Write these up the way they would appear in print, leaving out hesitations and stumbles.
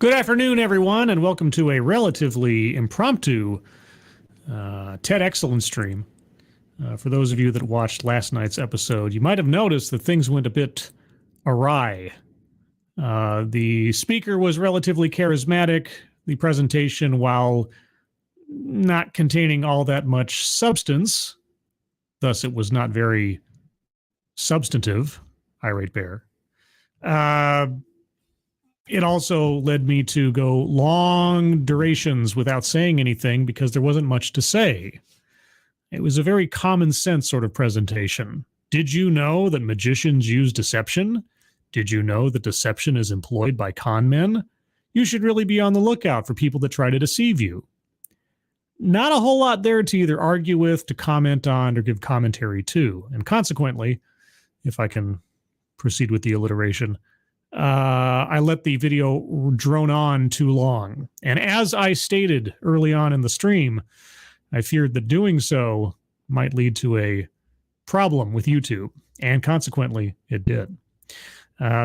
Good afternoon, everyone, and welcome to a relatively impromptu TEDXcellence stream. For those of you that watched last night's episode, you might have noticed that things went a bit awry. The speaker was relatively charismatic. The presentation, while not containing all that much substance, thus it was not very substantive, irate bear, it also led me to go long durations without saying anything because there wasn't much to say. It was a very common sense sort of presentation. Did you know that magicians use deception? Did you know that deception is employed by con men? You should really be on the lookout for people that try to deceive you. Not a whole lot there to either argue with, to comment on, or give commentary to. And consequently, if I can proceed with the alliteration, I let the video drone on too long. And as I stated early on in the stream, I feared that doing so might lead to a problem with YouTube. And consequently, it did.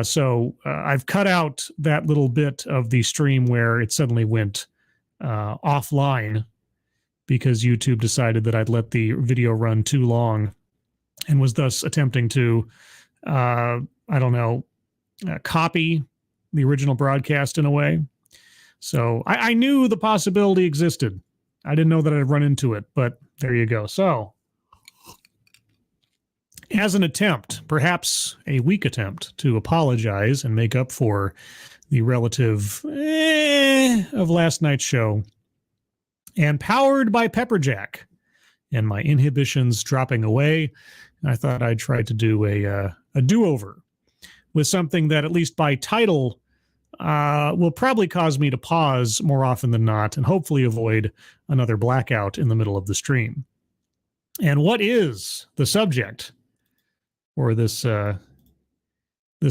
So I've cut out that little bit of the stream where it suddenly went offline because YouTube decided that I'd let the video run too long and was thus attempting to, copy the original broadcast in a way. So I knew the possibility existed. I didn't know that I'd run into it, but there you go. So as an attempt, perhaps a weak attempt, to apologize and make up for the relative of last night's show, and powered by Pepperjack and my inhibitions dropping away, I thought I'd try to do a do-over with something that, at least by title, will probably cause me to pause more often than not and hopefully avoid another blackout in the middle of the stream. And what is the subject for this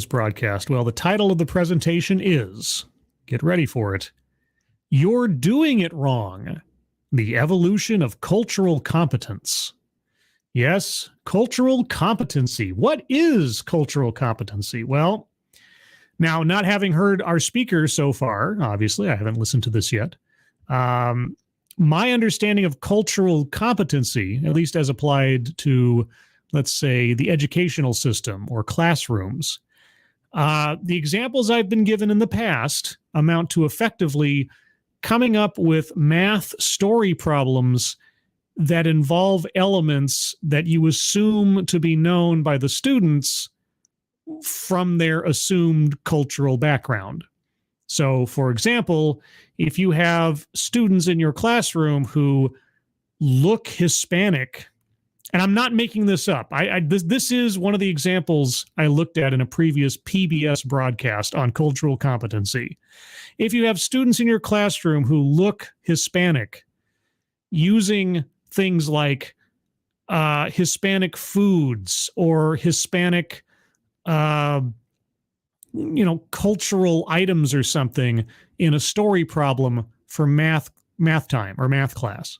broadcast? Well, the title of the presentation is, get ready for it, You're Doing It Wrong, the Evolution of Cultural Competence. Yes, cultural competency. What is cultural competency? Well, now, not having heard our speaker so far, obviously, I haven't listened to this yet, my understanding of cultural competency, at least as applied to, let's say, the educational system or classrooms, the examples I've been given in the past amount to effectively coming up with math story problems that involve elements that you assume to be known by the students from their assumed cultural background. So, for example, if you have students in your classroom who look Hispanic, and I'm not making this up, this is one of the examples I looked at in a previous PBS broadcast on cultural competency. If you have students in your classroom who look Hispanic, using things like Hispanic foods or Hispanic, cultural items or something in a story problem for math time or math class,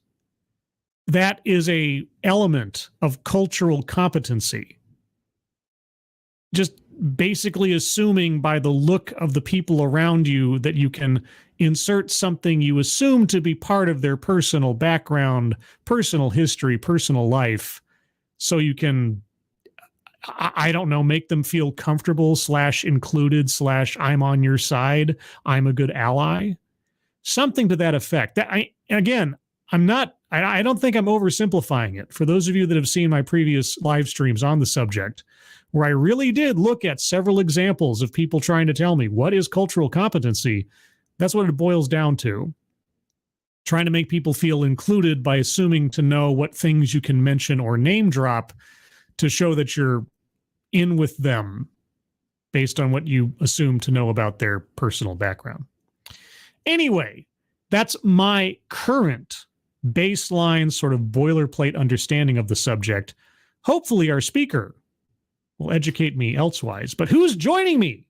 that is a element of cultural competency. Just basically assuming by the look of the people around you that you can insert something you assume to be part of their personal background, personal history, personal life, so you can, I don't know, make them feel comfortable / included / I'm on your side, I'm a good ally, something to that effect. I don't think I'm oversimplifying it. For those of you that have seen my previous live streams on the subject, where I really did look at several examples of people trying to tell me what is cultural competency, that's what it boils down to. Trying to make people feel included by assuming to know what things you can mention or name drop to show that you're in with them based on what you assume to know about their personal background. Anyway, that's my current baseline sort of boilerplate understanding of the subject. Hopefully our speaker will educate me elsewise. But who's joining me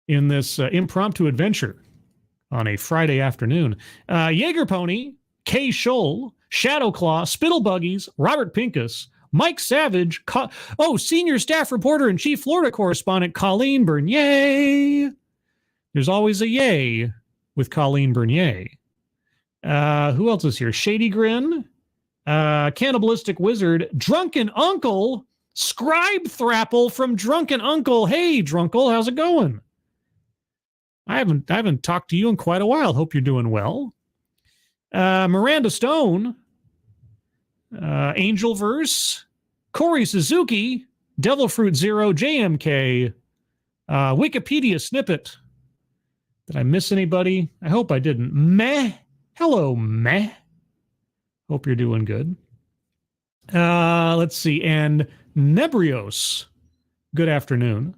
in this impromptu adventure on a Friday afternoon? Jaeger Pony, Kay Scholl, Shadowclaw, Spittlebuggies, Robert Pincus, Mike Savage, senior staff reporter and chief Florida correspondent Colleen Bernier, There's always a yay with Colleen Bernier. Who else is here? Shady Grin, Cannibalistic Wizard, Drunken Uncle, Scribe Thrapple from Drunken Uncle. Hey, Drunkle, how's it going? I haven't talked to you in quite a while. Hope you're doing well. Miranda Stone, Angelverse, Corey Suzuki, Devil Fruit Zero, JMK, Wikipedia Snippet. Did I miss anybody? I hope I didn't. Meh. Hello, Meh. Hope you're doing good. Let's see. And Nebrios. Good afternoon.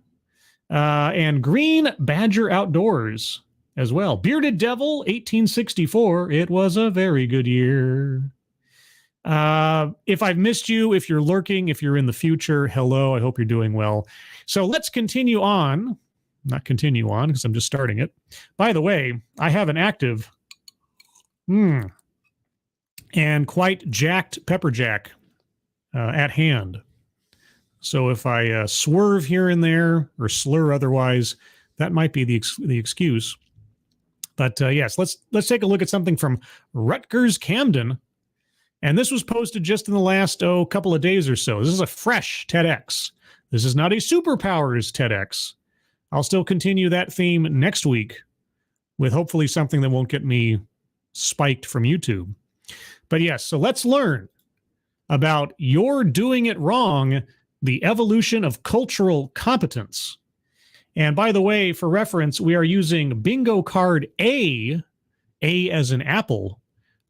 And Green Badger Outdoors as well. Bearded Devil, 1864. It was a very good year. If I've missed you, if you're lurking, if you're in the future, hello, I hope you're doing well. So let's continue on. Not continue on because I'm just starting it. By the way, I have an active and quite jacked Pepperjack at hand. So if I swerve here and there or slur otherwise, that might be the excuse. But yes, let's take a look at something from Rutgers Camden. And this was posted just in the last couple of days or so. This is a fresh TEDx. This is not a superpowers TEDx. I'll still continue that theme next week with hopefully something that won't get me spiked from YouTube. But yes, so let's learn about You're Doing It Wrong, the evolution of cultural competence. And by the way, for reference, we are using bingo card A as in apple,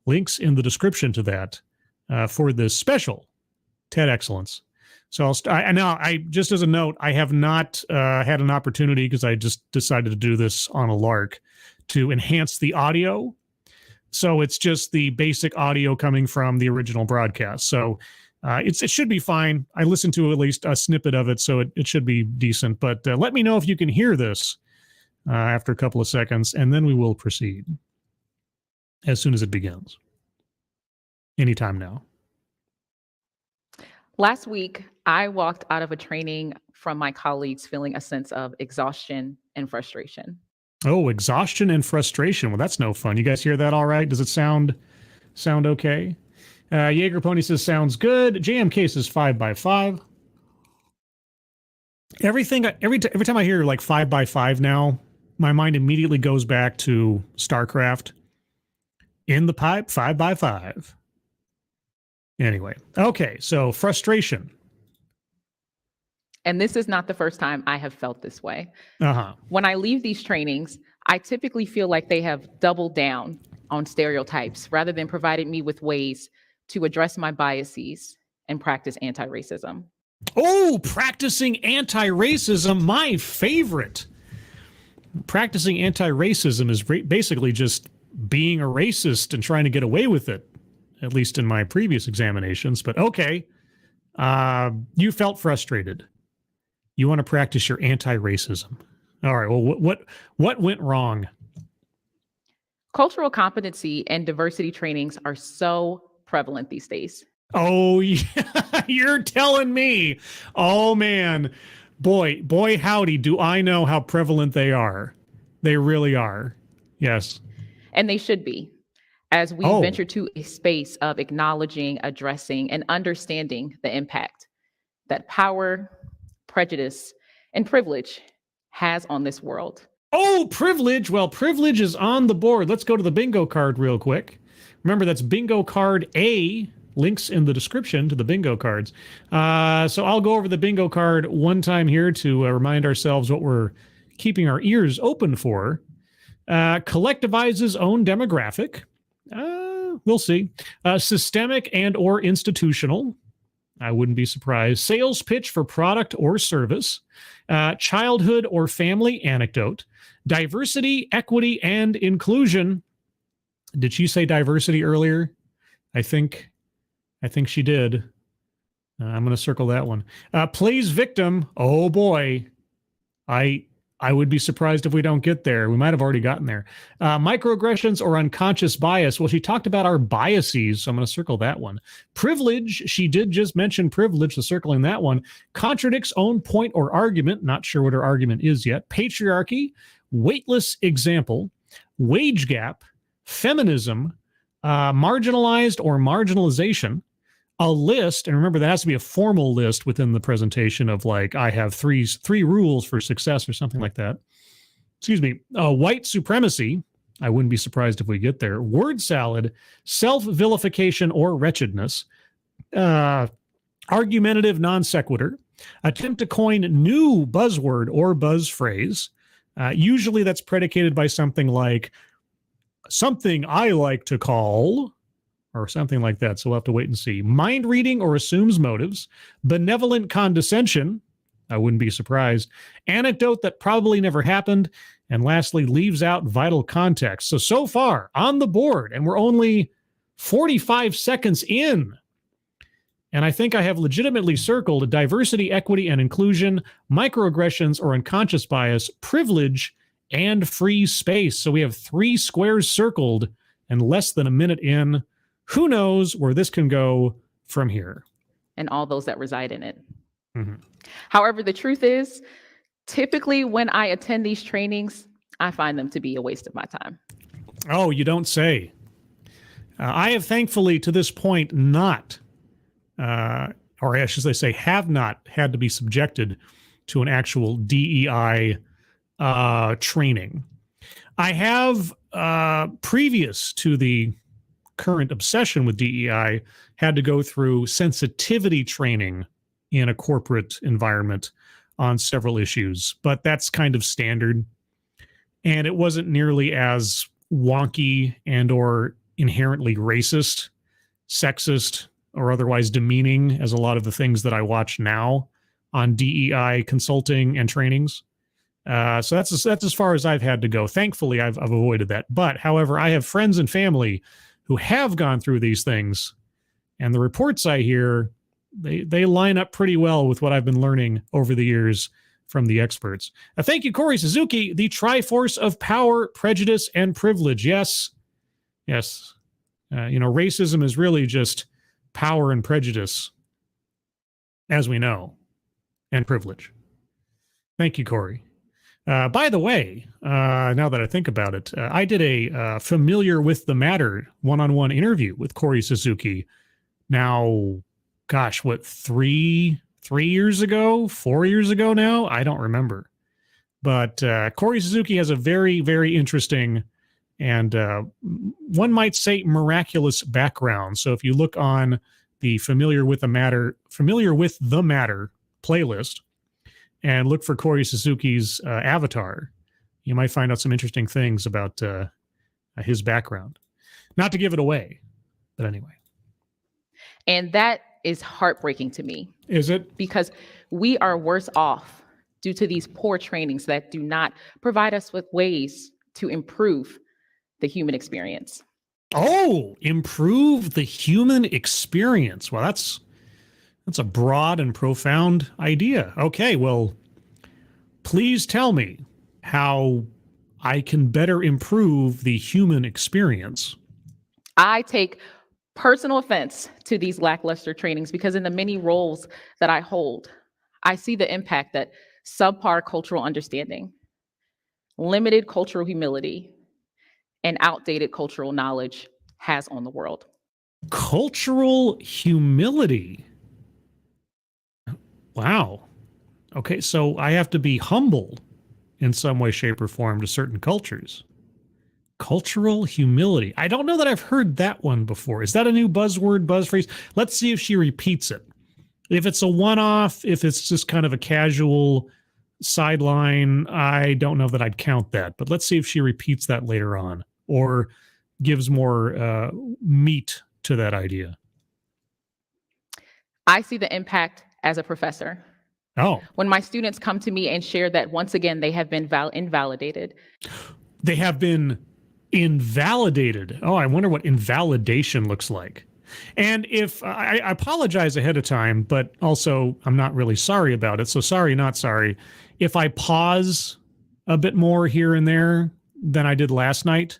links in the description to that for this special TEDXcellence. So I just as a note, I have not had an opportunity because I just decided to do this on a lark to enhance the audio. So it's just the basic audio coming from the original broadcast. So it should be fine. I listened to at least a snippet of it, so it should be decent. But let me know if you can hear this after a couple of seconds, and then we will proceed as soon as it begins. Anytime now. Last week, I walked out of a training from my colleagues feeling a sense of exhaustion and frustration. Oh, exhaustion and frustration. Well, that's no fun. You guys hear that all right? Does it sound okay? Jaeger Pony says, sounds good. JMK says 5x5. Every time I hear like 5x5 now, my mind immediately goes back to StarCraft. In the pipe, 5x5. Anyway, okay, so frustration. And this is not the first time I have felt this way. Uh-huh. When I leave these trainings, I typically feel like they have doubled down on stereotypes rather than provided me with ways to address my biases and practice anti-racism. Oh, practicing anti-racism, my favorite. Practicing anti-racism is basically just being a racist and trying to get away with it, at least in my previous examinations. But okay, you felt frustrated. You want to practice your anti-racism. All right, well, what went wrong? Cultural competency and diversity trainings are so prevalent these days. Oh, yeah, you're telling me. Oh, man. Boy, howdy, do I know how prevalent they are. They really are. Yes. And they should be, as we venture to a space of acknowledging, addressing, and understanding the impact that power, prejudice, and privilege has on this world. Oh, privilege. Well, privilege is on the board. Let's go to the bingo card real quick. Remember, that's bingo card A. Links in the description to the bingo cards. So I'll go over the bingo card one time here to remind ourselves what we're keeping our ears open for. Collectivizes own demographic. We'll see. Systemic and or institutional. I wouldn't be surprised. Sales pitch for product or service. Childhood or family anecdote. Diversity, equity, and inclusion. Did she say diversity earlier? I think she did. I'm going to circle that one. Plays victim. Oh boy. I would be surprised if we don't get there. We might have already gotten there. Microaggressions or unconscious bias. Well, she talked about our biases, so I'm going to circle that one. Privilege. She did just mention privilege, so circling that one. Contradicts own point or argument. Not sure what her argument is yet. Patriarchy. weightless example, wage gap, feminism, marginalized or marginalization, a list, and remember that has to be a formal list within the presentation of like, I have three rules for success or something like that. Excuse me, white supremacy, I wouldn't be surprised if we get there, word salad, self-vilification or wretchedness, argumentative non sequitur, attempt to coin new buzzword or buzz phrase. Usually that's predicated by something like something I like to call, or something like that. So we'll have to wait and see. Mind reading or assumes motives, benevolent condescension, I wouldn't be surprised, anecdote that probably never happened, and lastly, leaves out vital context. So far on the board, and we're only 45 seconds in, and I think I have legitimately circled diversity, equity, and inclusion, microaggressions or unconscious bias, privilege, and free space. So we have 3 squares circled and less than a minute in. Who knows where this can go from here? And all those that reside in it. Mm-hmm. However, the truth is, typically when I attend these trainings, I find them to be a waste of my time. Oh, you don't say. I have thankfully to this point not, or I should say have not had to be subjected to an actual DEI training. I have, previous to the current obsession with DEI, had to go through sensitivity training in a corporate environment on several issues, but that's kind of standard. And it wasn't nearly as wonky and or inherently racist, sexist, or otherwise demeaning as a lot of the things that I watch now on DEI consulting and trainings. So that's as far as I've had to go. Thankfully, I've avoided that. But however, I have friends and family who have gone through these things, and the reports I hear, they line up pretty well with what I've been learning over the years from the experts. Thank you, Corey Suzuki, the Triforce of power, prejudice, and privilege. Yes. Racism is really just power and prejudice, as we know, and privilege. Thank you, Corey. By the way, now that I think about it, I did a Familiar with the Matter one-on-one interview with Corey Suzuki. Now, gosh, what, 3 years ago, 4 years ago now? I don't remember. But Corey Suzuki has a very, very interesting and one might say miraculous background. So if you look on the Familiar with the Matter playlist, and look for Corey Suzuki's avatar, you might find out some interesting things about his background. Not to give it away, but anyway. And that is heartbreaking to me. Is it? Because we are worse off due to these poor trainings that do not provide us with ways to improve the human experience. Oh, improve the human experience. Well, that's a broad and profound idea. Okay, well, please tell me how I can better improve the human experience. I take personal offense to these lackluster trainings because in the many roles that I hold, I see the impact that subpar cultural understanding, limited cultural humility, and outdated cultural knowledge has on the world. Cultural humility. Wow. Okay, so I have to be humble in some way, shape, or form to certain cultures. Cultural humility. I don't know that I've heard that one before. Is that a new buzzword, buzz phrase? Let's see if she repeats it. If it's a one-off, if it's just kind of a casual sideline, I don't know that I'd count that. But let's see if she repeats that later on or gives more meat to that idea. I see the impact as a professor. Oh. When my students come to me and share that once again, they have been invalidated. They have been invalidated. Oh, I wonder what invalidation looks like. And if I apologize ahead of time, but also I'm not really sorry about it. So sorry, not sorry. If I pause a bit more here and there than I did last night,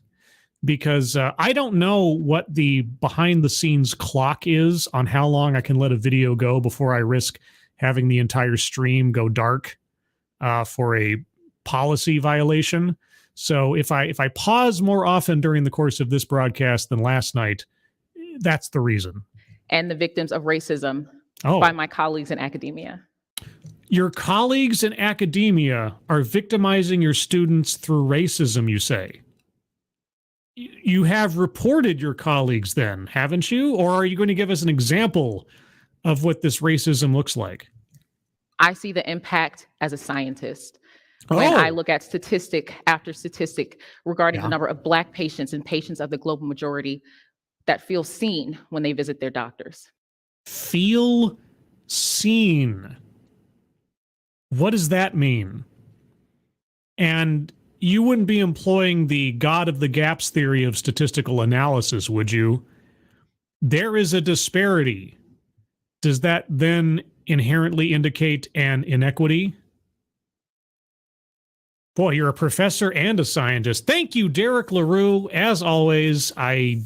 because I don't know what the behind the scenes clock is on how long I can let a video go before I risk having the entire stream go dark for a policy violation. So if I pause more often during the course of this broadcast than last night, that's the reason. And the victims of racism by my colleagues in academia. Your colleagues in academia are victimizing your students through racism, you say? You have reported your colleagues then, haven't you? Or are you going to give us an example of what this racism looks like? I see the impact as a scientist. When I look at statistic after statistic regarding the number of Black patients and patients of the global majority that feel seen when they visit their doctors. Feel seen. What does that mean? And you wouldn't be employing the God of the gaps theory of statistical analysis, would you? There is a disparity. Does that then inherently indicate an inequity? Boy, you're a professor and a scientist. Thank you, Derek LaRue. As always, I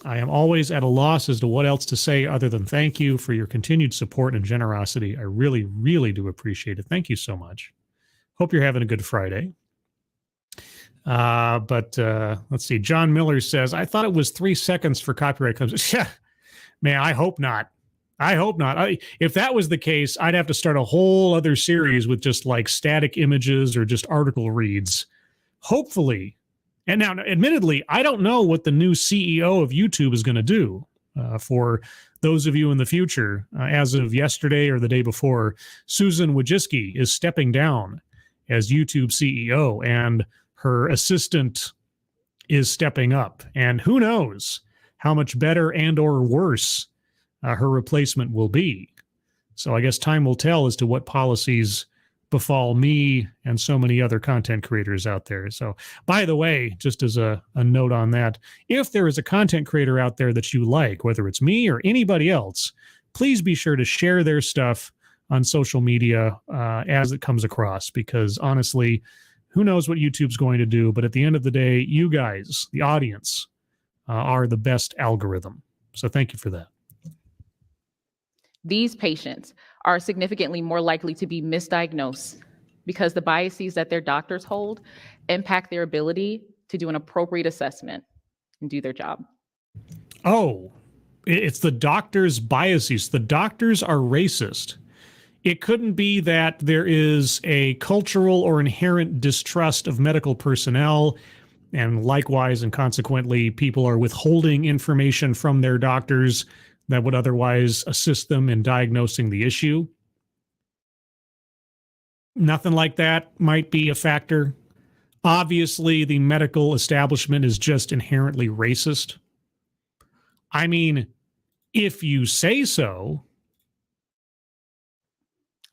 am always at a loss as to what else to say other than thank you for your continued support and generosity. I really, really do appreciate it. Thank you so much. Hope you're having a good Friday. But let's see. John Miller says, I thought it was 3 seconds for copyright claims. Yeah, man, I hope not. I hope not. If that was the case, I'd have to start a whole other series with just like static images or just article reads. Hopefully. And now, admittedly, I don't know what the new CEO of YouTube is going to do. For those of you in the future, as of yesterday or the day before, Susan Wojcicki is stepping down as YouTube CEO, and her assistant is stepping up. And who knows how much better and or worse her replacement will be. So I guess time will tell as to what policies befall me and so many other content creators out there. So, by the way, just as a note on that, if there is a content creator out there that you like, whether it's me or anybody else, please be sure to share their stuff on social media as it comes across, because honestly, who knows what YouTube's going to do, but at the end of the day, you guys, the audience, are the best algorithm. So thank you for that. These patients are significantly more likely to be misdiagnosed because the biases that their doctors hold impact their ability to do an appropriate assessment and do their job. Oh, it's the doctor's biases. The doctors are racist. It couldn't be that there is a cultural or inherent distrust of medical personnel, and likewise and consequently, people are withholding information from their doctors that would otherwise assist them in diagnosing the issue. Nothing like that might be a factor. Obviously, the medical establishment is just inherently racist. I mean, if you say so.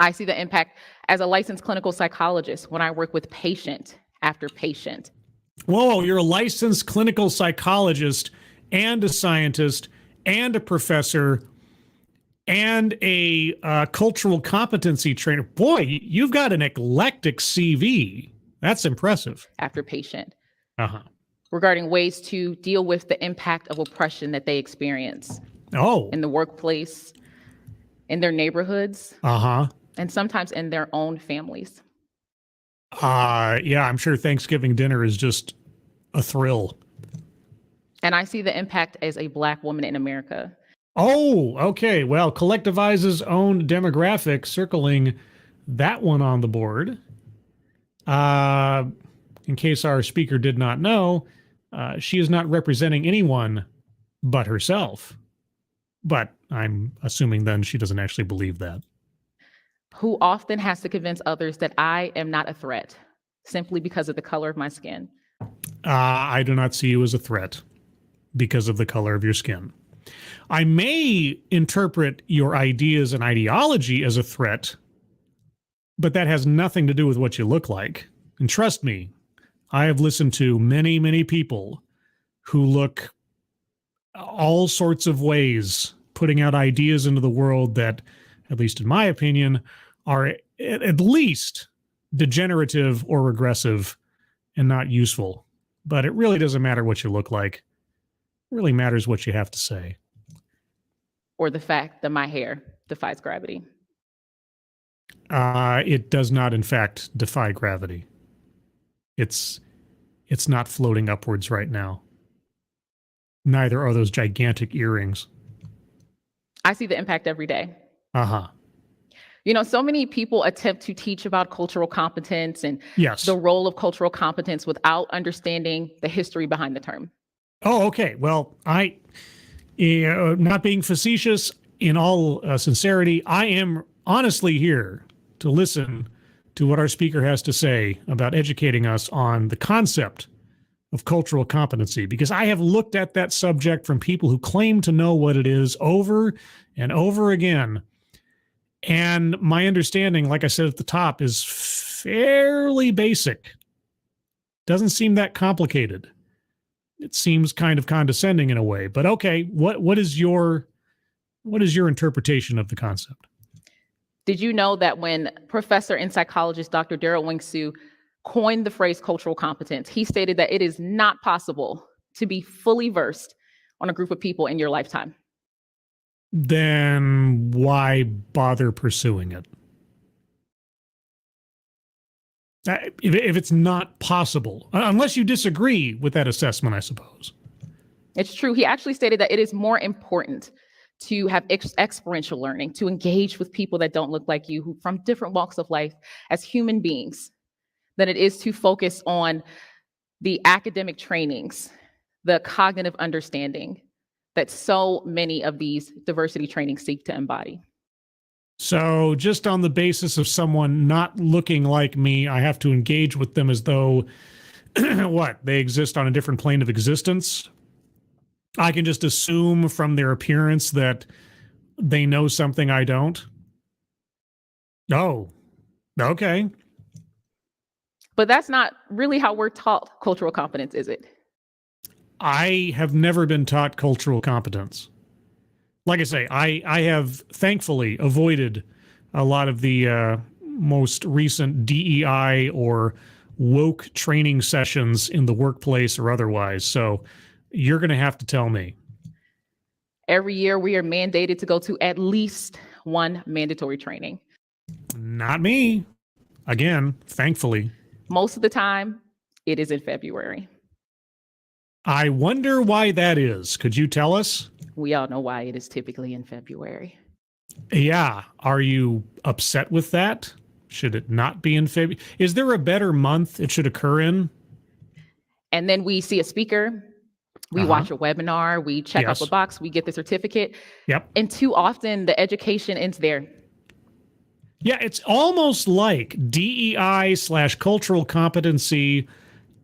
I see the impact as a licensed clinical psychologist when I work with patient after patient. Whoa, you're a licensed clinical psychologist and a scientist and a professor and a cultural competency trainer. Boy, you've got an eclectic CV. That's impressive. After patient. Regarding ways to deal with the impact of oppression that they experience. In the workplace, in their neighborhoods. And sometimes in their own families. Yeah, I'm sure Thanksgiving dinner is just a thrill. And I see the impact as a Black woman in America. Oh, okay. Well, Collectivize's own demographic, circling that one on the board. In case our speaker did not know, she is not representing anyone but herself. But I'm assuming then she doesn't actually believe that. Who often has to convince others that I am not a threat simply because of the color of my skin. I do not see you as a threat because of the color of your skin. I may interpret your ideas and ideology as a threat, but that has nothing to do with what you look like. And trust me, I have listened to many, many people who look all sorts of ways, putting out ideas into the world that, at least in my opinion, are at least degenerative or regressive and not useful. But it really doesn't matter what you look like. It really matters what you have to say. Or the fact that my hair defies gravity. It does not, in fact, defy gravity. It's not floating upwards right now. Neither are those gigantic earrings. I see the impact every day. Uh-huh. So many people attempt to teach about cultural competence and Yes. the role of cultural competence without understanding the history behind the term. Oh, okay. Well, not being facetious, in all sincerity, I am honestly here to listen to what our speaker has to say about educating us on the concept of cultural competency, because I have looked at that subject from people who claim to know what it is over and over again. And my understanding, like I said at the top, is fairly basic. Doesn't seem that complicated. It seems kind of condescending in a way, but okay, what is your interpretation of the concept? Did you know that when professor and psychologist Dr. Daryl Wingsu coined the phrase cultural competence, he stated that it is not possible to be fully versed on a group of people in your lifetime? Then why bother pursuing it? If it's not possible, unless you disagree with that assessment, I suppose. It's true. He actually stated that it is more important to have experiential learning, to engage with people that don't look like you, who from different walks of life as human beings, than it is to focus on the academic trainings, the cognitive understanding that so many of these diversity trainings seek to embody. So just on the basis of someone not looking like me, I have to engage with them as though, they exist on a different plane of existence? I can just assume from their appearance that they know something I don't? Oh, okay. But that's not really how we're taught cultural competence, is it? I have never been taught cultural competence. Like I say, I have thankfully avoided a lot of the most recent DEI or woke training sessions in the workplace or otherwise. So you're going to have to tell me. Every year we are mandated to go to at least one mandatory training. Not me. Again, thankfully. Most of the time, it is in February. I wonder why that is. Could you tell us? We all know why it is typically in February. Yeah. Are you upset with that? Should it not be in February? Is there a better month it should occur in? And then we see a speaker, we watch a webinar, we check off a box, we get the certificate. Yep. And too often the education ends there. Yeah, it's almost like DEI/cultural competency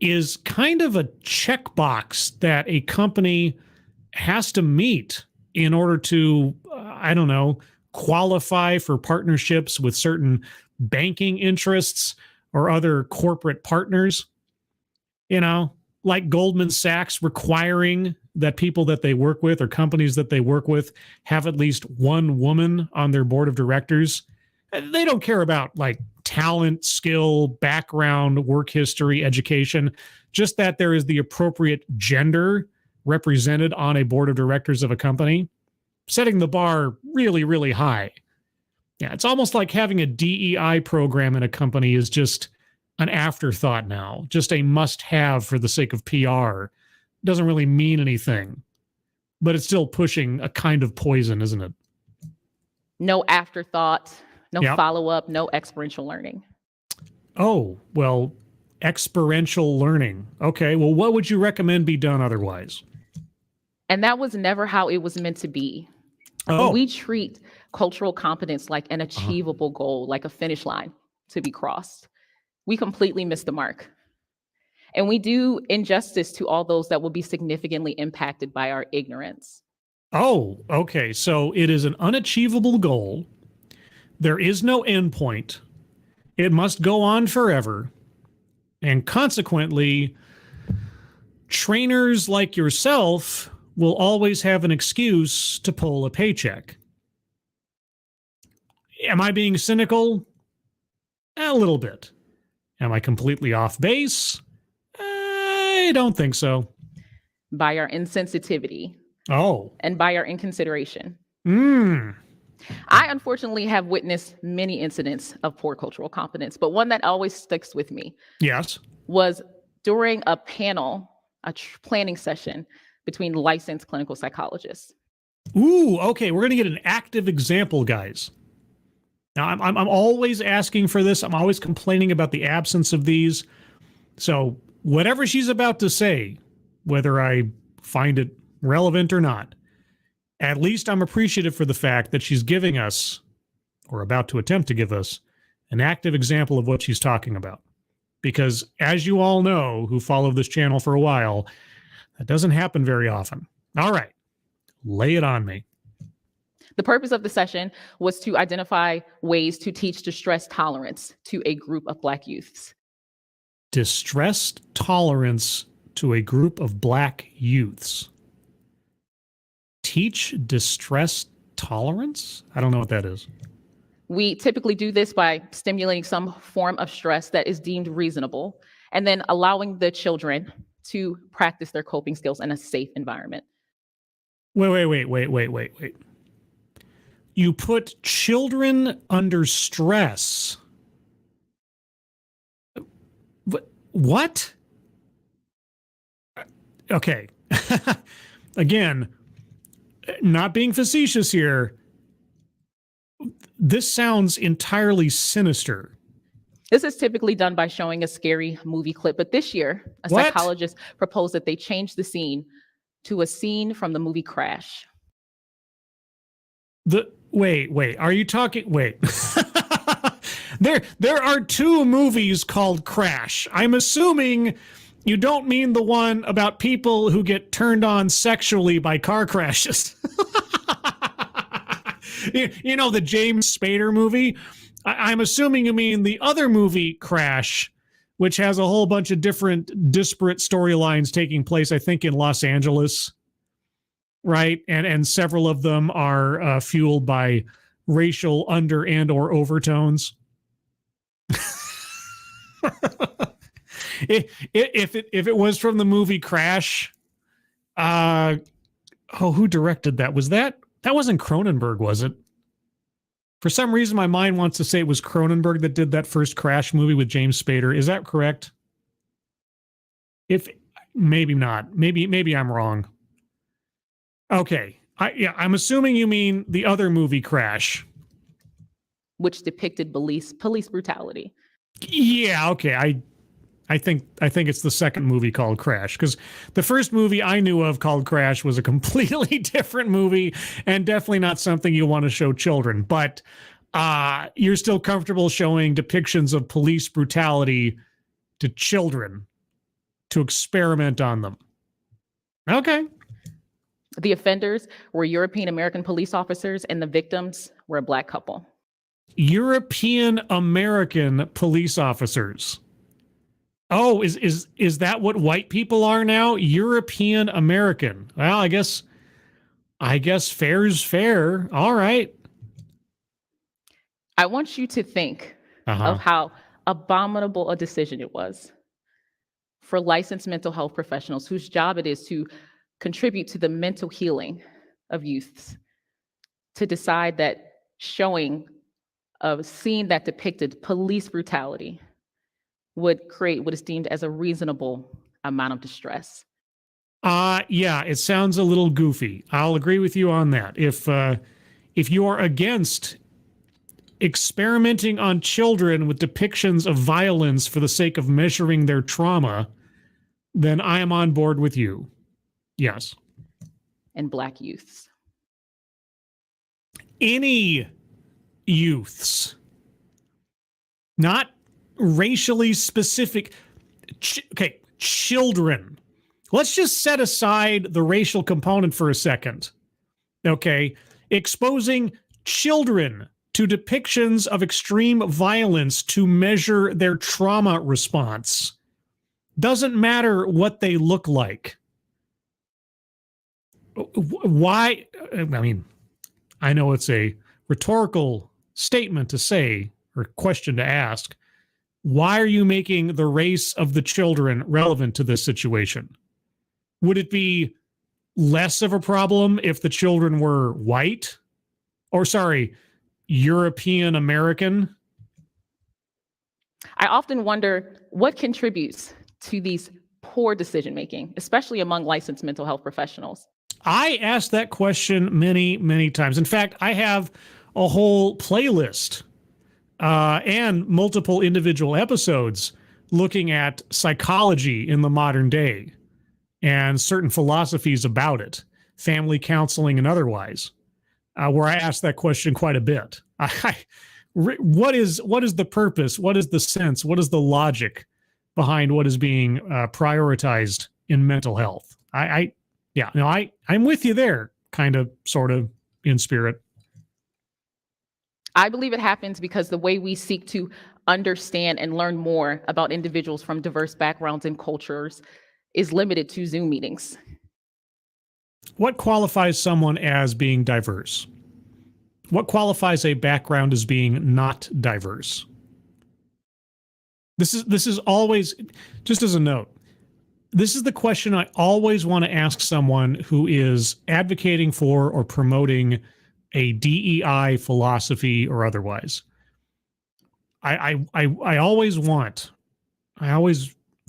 is kind of a checkbox that a company has to meet in order to, qualify for partnerships with certain banking interests or other corporate partners. Like Goldman Sachs requiring that people that they work with or companies that they work with have at least one woman on their board of directors. They don't care about like talent, skill, background, work history, education, just that there is the appropriate gender represented on a board of directors of a company, setting the bar really, really high. Yeah, it's almost like having a DEI program in a company is just an afterthought now, just a must-have for the sake of PR. Doesn't really mean anything, but it's still pushing a kind of poison, isn't it? No afterthought, no follow-up, no experiential learning. Oh, well, experiential learning. Okay, well, what would you recommend be done otherwise? And that was never how it was meant to be. We treat cultural competence like an achievable goal, like a finish line to be crossed. We completely miss the mark. And we do injustice to all those that will be significantly impacted by our ignorance. Oh, okay. So it is an unachievable goal. There is no endpoint. It must go on forever. And consequently, trainers like yourself will always have an excuse to pull a paycheck. Am I being cynical? A little bit. Am I completely off base? I don't think so. By our insensitivity. Oh. And by our inconsideration. I unfortunately have witnessed many incidents of poor cultural competence, but one that always sticks with me. Yes. was during a panel, planning session between licensed clinical psychologists. Ooh, okay. We're going to get an active example, guys. Now, I'm always asking for this. I'm always complaining about the absence of these. So whatever she's about to say, whether I find it relevant or not, at least I'm appreciative for the fact that she's giving us, or about to attempt to give us, an active example of what she's talking about. Because as you all know, who follow this channel for a while, that doesn't happen very often. All right, lay it on me. The purpose of the session was to identify ways to teach distress tolerance to a group of Black youths. Distress tolerance to a group of Black youths. Teach distress tolerance? I don't know what that is. We typically do this by stimulating some form of stress that is deemed reasonable, and then allowing the children to practice their coping skills in a safe environment. Wait. You put children under stress. What? Okay. Again, not being facetious here, this sounds entirely sinister. This is typically done by showing a scary movie clip, but this year, a psychologist proposed that they change the scene to a scene from the movie Crash. Wait, are you talking? Wait. There are two movies called Crash. I'm assuming you don't mean the one about people who get turned on sexually by car crashes. You know, the James Spader movie? I'm assuming you mean the other movie, Crash, which has a whole bunch of different disparate storylines taking place, I think, in Los Angeles, right? And several of them are fueled by racial under and or overtones. If it was from the movie Crash, who directed that? That wasn't Cronenberg, was it? For some reason, my mind wants to say it was Cronenberg that did that first Crash movie with James Spader. Is that correct? Maybe not. Maybe I'm wrong. Okay. I'm assuming you mean the other movie Crash, which depicted police brutality. Yeah. Okay. I think it's the second movie called Crash, because the first movie I knew of called Crash was a completely different movie and definitely not something you want to show children. But you're still comfortable showing depictions of police brutality to children to experiment on them. Okay. The offenders were European American police officers and the victims were a Black couple. European American police officers. Oh, is that what white people are now? European American. Well, I guess fair's fair. All right. I want you to think of how abominable a decision it was for licensed mental health professionals whose job it is to contribute to the mental healing of youths to decide that showing a scene that depicted police brutality would create what is deemed as a reasonable amount of distress. Yeah, it sounds a little goofy. I'll agree with you on that. If you are against experimenting on children with depictions of violence for the sake of measuring their trauma, then I am on board with you. Yes. And Black youths. Any youths. Not racially specific. Okay, children. Let's just set aside the racial component for a second. Okay, exposing children to depictions of extreme violence to measure their trauma response. Doesn't matter what they look like. Why? I mean, I know it's a rhetorical statement to say or question to ask. Why are you making the race of the children relevant to this situation? Would it be less of a problem if the children were white? Or sorry, European American? I often wonder what contributes to these poor decision making, especially among licensed mental health professionals? I asked that question many, many times. In fact, I have a whole playlist and multiple individual episodes looking at psychology in the modern day and certain philosophies about it, family counseling and otherwise, where I ask that question quite a bit. What is the purpose? What is the sense? What is the logic behind what is being prioritized in mental health? I'm with you there, kind of, sort of, in spirit. I believe it happens because the way we seek to understand and learn more about individuals from diverse backgrounds and cultures is limited to Zoom meetings. What qualifies someone as being diverse? What qualifies a background as being not diverse? This is always, just as a note, this is the question I always want to ask someone who is advocating for or promoting a DEI philosophy or otherwise. I always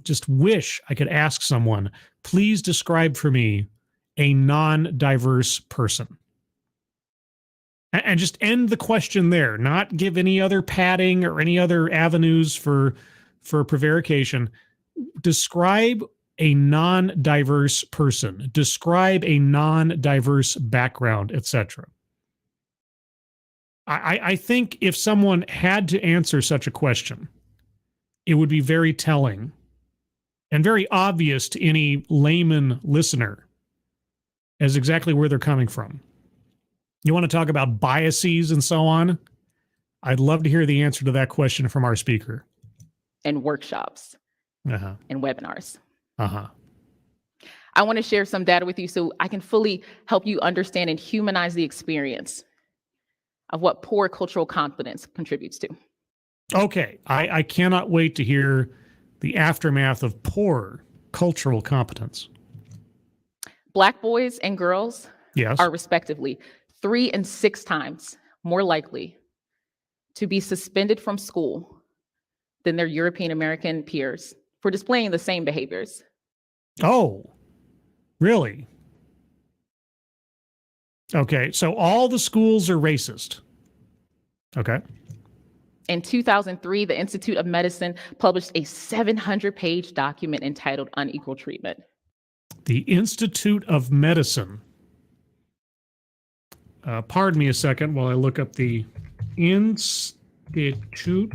just wish I could ask someone, please describe for me a non-diverse person. And just end the question there, not give any other padding or any other avenues for prevarication. Describe a non-diverse person, describe a non-diverse background, etc. I think if someone had to answer such a question, it would be very telling and very obvious to any layman listener as exactly where they're coming from. You want to talk about biases and so on? I'd love to hear the answer to that question from our speaker. And workshops and webinars. I want to share some data with you so I can fully help you understand and humanize the experience of what poor cultural competence contributes to. Okay, I cannot wait to hear the aftermath of poor cultural competence. Black boys and girls Yes. are respectively 3 and 6 times more likely to be suspended from school than their European American peers for displaying the same behaviors. Oh, really? Okay, so all the schools are racist. Okay. In 2003, the Institute of Medicine published a 700-page document entitled Unequal Treatment. The Institute of Medicine. Pardon me a second while I look up the Institute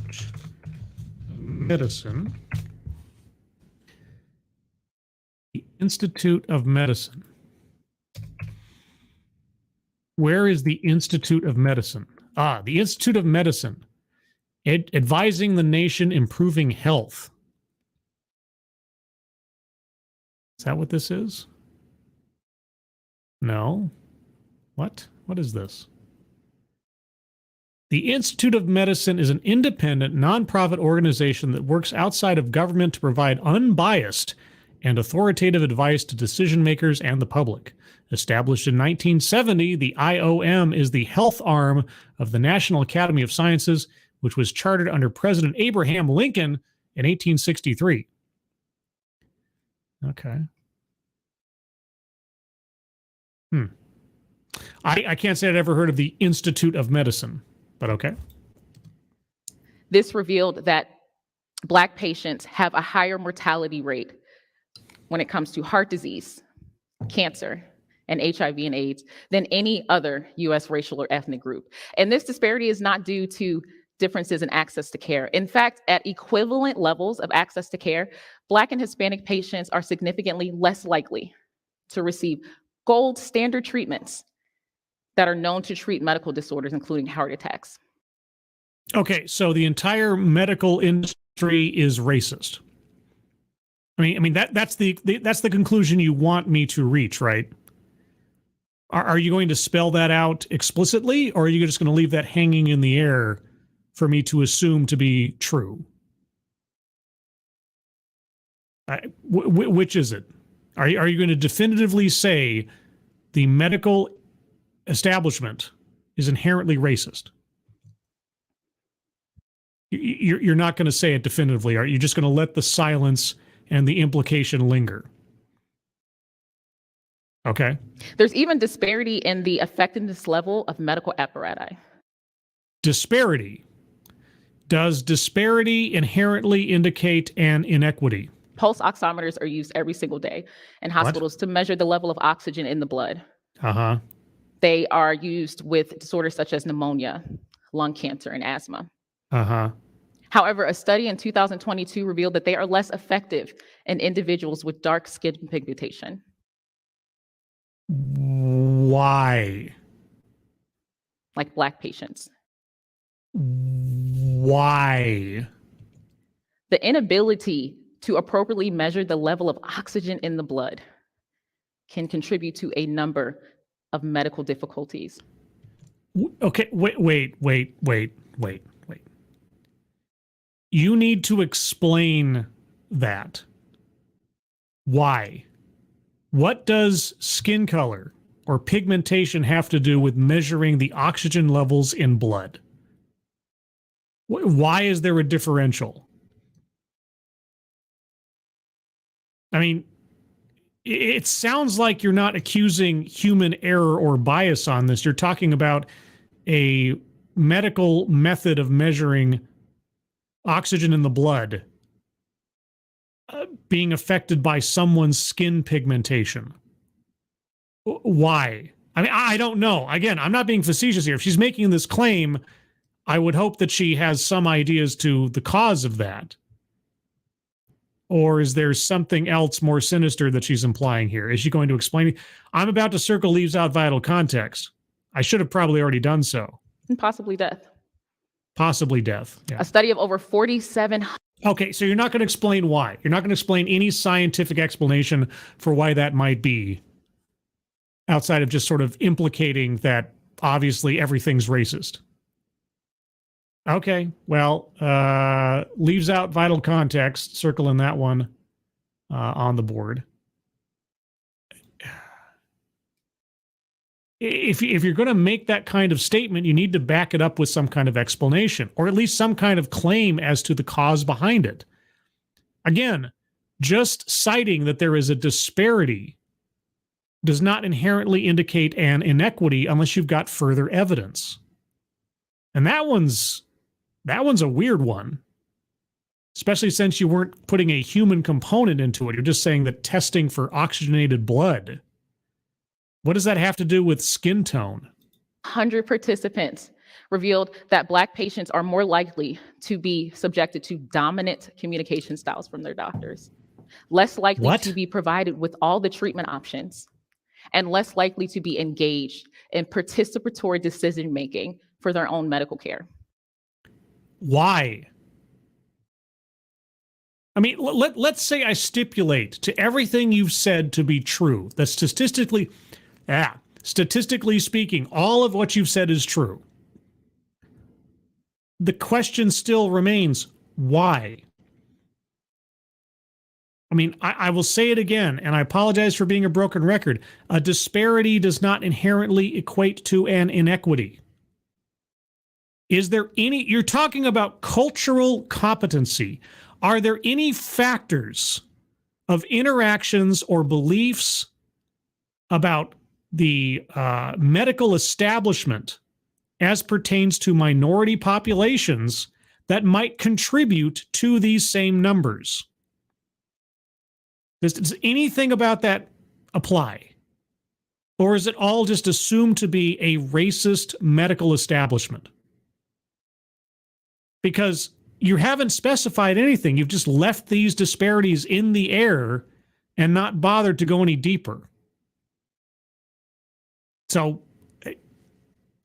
of Medicine. The Institute of Medicine. Where is the Institute of Medicine? The Institute of Medicine. Advising the nation, improving health. Is that what this is? No. What? What is this? The Institute of Medicine is an independent, nonprofit organization that works outside of government to provide unbiased and authoritative advice to decision makers and the public. Established in 1970, the IOM is the health arm of the National Academy of Sciences, which was chartered under President Abraham Lincoln in 1863. Okay. I can't say I'd ever heard of the Institute of Medicine, but okay. This revealed that Black patients have a higher mortality rate when it comes to heart disease, cancer, and HIV and AIDS than any other U.S. racial or ethnic group. And this disparity is not due to differences in access to care. In fact, at equivalent levels of access to care, Black and Hispanic patients are significantly less likely to receive gold standard treatments that are known to treat medical disorders, including heart attacks. Okay, so the entire medical industry is racist. I mean that's the conclusion you want me to reach, right? Are you going to spell that out explicitly, or are you just going to leave that hanging in the air for me to assume to be true? Which is it? Are you going to definitively say the medical establishment is inherently racist? You're not going to say it definitively. Are you just going to let the silence and the implication linger. Okay. There's even disparity in the effectiveness level of medical apparatus. Disparity. Does disparity inherently indicate an inequity? Pulse oximeters are used every single day in hospitals to measure the level of oxygen in the blood. Uh-huh. They are used with disorders such as pneumonia, lung cancer, and asthma. Uh-huh. However, a study in 2022 revealed that they are less effective in individuals with dark skin pigmentation. Why? Like Black patients. Why? The inability to appropriately measure the level of oxygen in the blood can contribute to a number of medical difficulties. Okay, wait. You need to explain that. Why? What does skin color or pigmentation have to do with measuring the oxygen levels in blood? Why is there a differential? I mean, it sounds like you're not accusing human error or bias on this. You're talking about a medical method of measuring oxygen in the blood being affected by someone's skin pigmentation. Why? I mean, I don't know. Again, I'm not being facetious here. If she's making this claim, I would hope that she has some ideas to the cause of that. Or is there something else more sinister that she's implying here? Is she going to explain it? I'm about to circle leaves out vital context. I should have probably already done so. And possibly death. Possibly death. Yeah. A study of over 47. Okay, so you're not going to explain why. You're not going to explain any scientific explanation for why that might be, outside of just sort of implicating that obviously everything's racist. Okay, well, leaves out vital context, circling that one on the board. If you're going to make that kind of statement, you need to back it up with some kind of explanation, or at least some kind of claim as to the cause behind it. Again, just citing that there is a disparity does not inherently indicate an inequity unless you've got further evidence. And that one's a weird one, especially since you weren't putting a human component into it. You're just saying that testing for oxygenated blood. What does that have to do with skin tone? 100 participants revealed that Black patients are more likely to be subjected to dominant communication styles from their doctors, less likely to be provided with all the treatment options, and less likely to be engaged in participatory decision-making for their own medical care. Why? I mean, let's say I stipulate to everything you've said to be true, that statistically speaking, all of what you've said is true. The question still remains, why? I mean, I will say it again, and I apologize for being a broken record. A disparity does not inherently equate to an inequity. Is there any, you're talking about cultural competency. Are there any factors of interactions or beliefs about the medical establishment as pertains to minority populations that might contribute to these same numbers? Does anything about that apply? Or is it all just assumed to be a racist medical establishment? Because you haven't specified anything. You've just left these disparities in the air and not bothered to go any deeper. So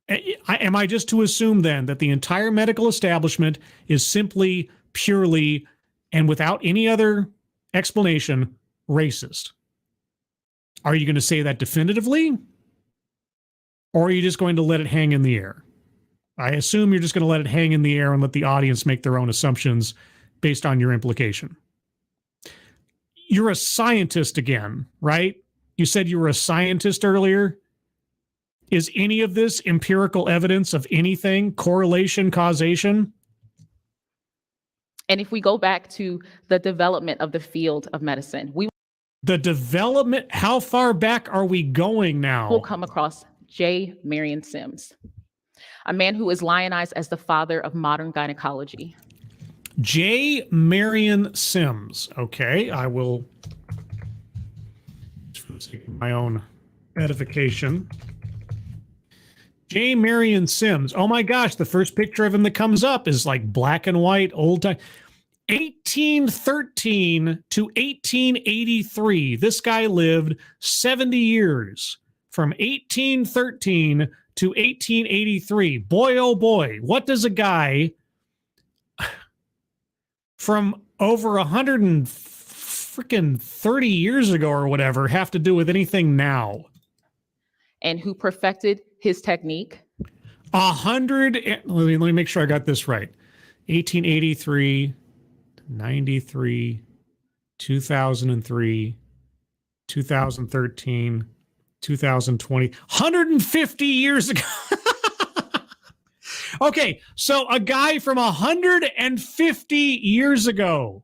am I just to assume then that the entire medical establishment is simply, purely, and without any other explanation, racist? Are you going to say that definitively? Or are you just going to let it hang in the air? I assume you're just going to let it hang in the air and let the audience make their own assumptions based on your implication. You're a scientist again, right? You said you were a scientist earlier. Is any of this empirical evidence of anything? Correlation, causation? And if we go back to the development of the field of medicine, we how far back are we going now? will come across J. Marion Sims, a man who is lionized as the father of modern gynecology. J. Marion Sims. Okay, I will, for the sake of my own edification. J. Marion Sims. Oh my gosh, the first picture of him that comes up is like black and white, old time. 1813 to 1883. This guy lived 70 years from 1813 to 1883. Boy, oh boy, what does a guy from over 130 years ago or whatever have to do with anything now? And who perfected his technique? Let me make sure I got this right. 1883, 93, 2003, 2013, 2020, 150 years ago. Okay, so a guy from 150 years ago.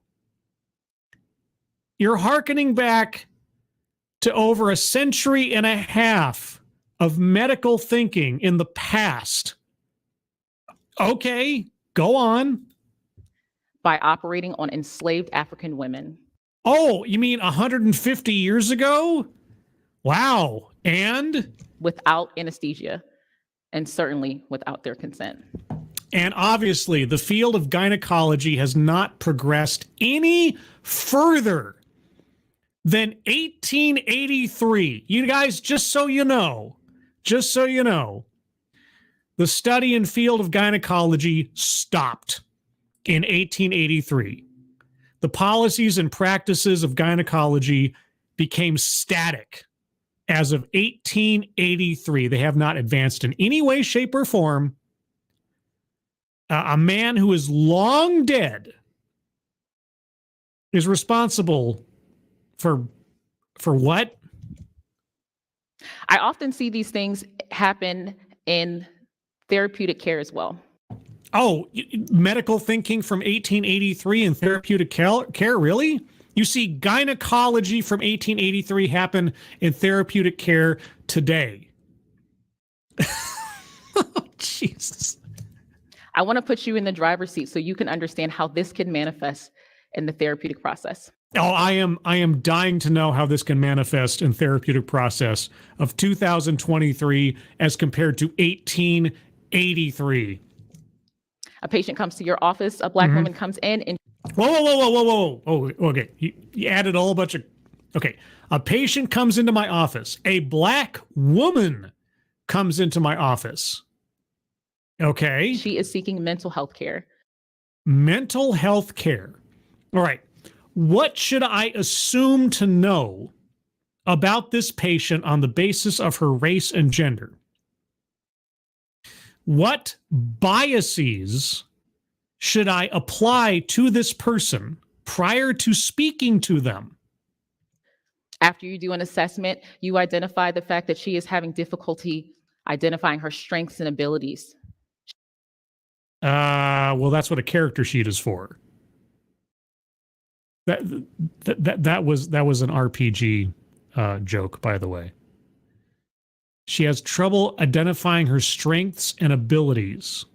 You're hearkening back to over a century and a half of medical thinking in the past. Okay, go on. By operating on enslaved African women. Oh, you mean 150 years ago? Wow. And? Without anesthesia, and certainly without their consent. And obviously, the field of gynecology has not progressed any further than 1883. You guys, just so you know, the study and field of gynecology stopped in 1883. The policies and practices of gynecology became static as of 1883. They have not advanced in any way, shape, or form. A man who is long dead is responsible for what? I often see these things happen in therapeutic care as well. Oh, medical thinking from 1883 and therapeutic care, really? You see gynecology from 1883 happen in therapeutic care today. Oh, Jesus. I want to put you in the driver's seat so you can understand how this can manifest in the therapeutic process. Oh, I am dying to know how this can manifest in therapeutic process of 2023 as compared to 1883. A patient comes to your office, a Black woman comes in and... Whoa. Oh, okay. You added a whole bunch of... Okay. A patient comes into my office. A Black woman comes into my office. Okay. She is seeking mental health care. Mental health care. All right. What should I assume to know about this patient on the basis of her race and gender? What biases should I apply to this person prior to speaking to them? After you do an assessment, you identify the fact that she is having difficulty identifying her strengths and abilities. Well, that's what a character sheet is for. That was an RPG joke, by the way. She has trouble identifying her strengths and abilities.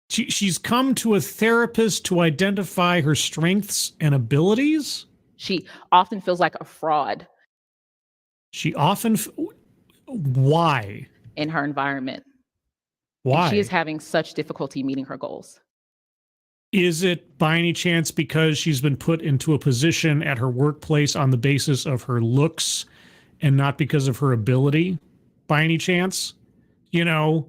She's come to a therapist to identify her strengths and abilities? She often feels like a fraud. She often... Why? In her environment. Why? And she is having such difficulty meeting her goals. Is it by any chance because she's been put into a position at her workplace on the basis of her looks and not because of her ability? By any chance? You know,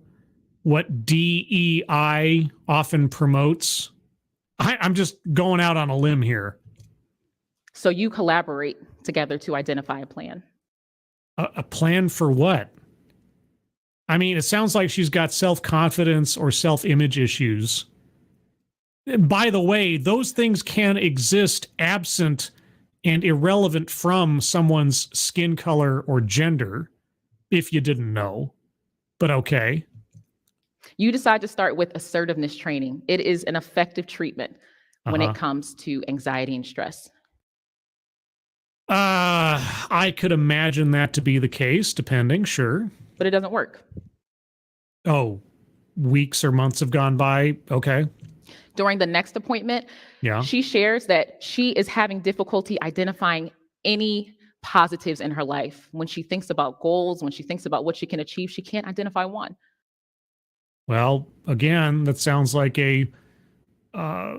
what DEI often promotes? I'm just going out on a limb here. So you collaborate together to identify a plan. A plan for what? I mean, it sounds like she's got self-confidence or self-image issues. And by the way, those things can exist absent and irrelevant from someone's skin color or gender, if you didn't know. But okay. You decide to start with assertiveness training. It is an effective treatment when Uh-huh. it comes to anxiety and stress. I could imagine that to be the case, depending, sure. But it doesn't work. Oh, weeks or months have gone by. Okay. During the next appointment, Yeah. she shares that she is having difficulty identifying any positives in her life. When she thinks about goals, when she thinks about what she can achieve, she can't identify one. Well, again, that sounds like a uh,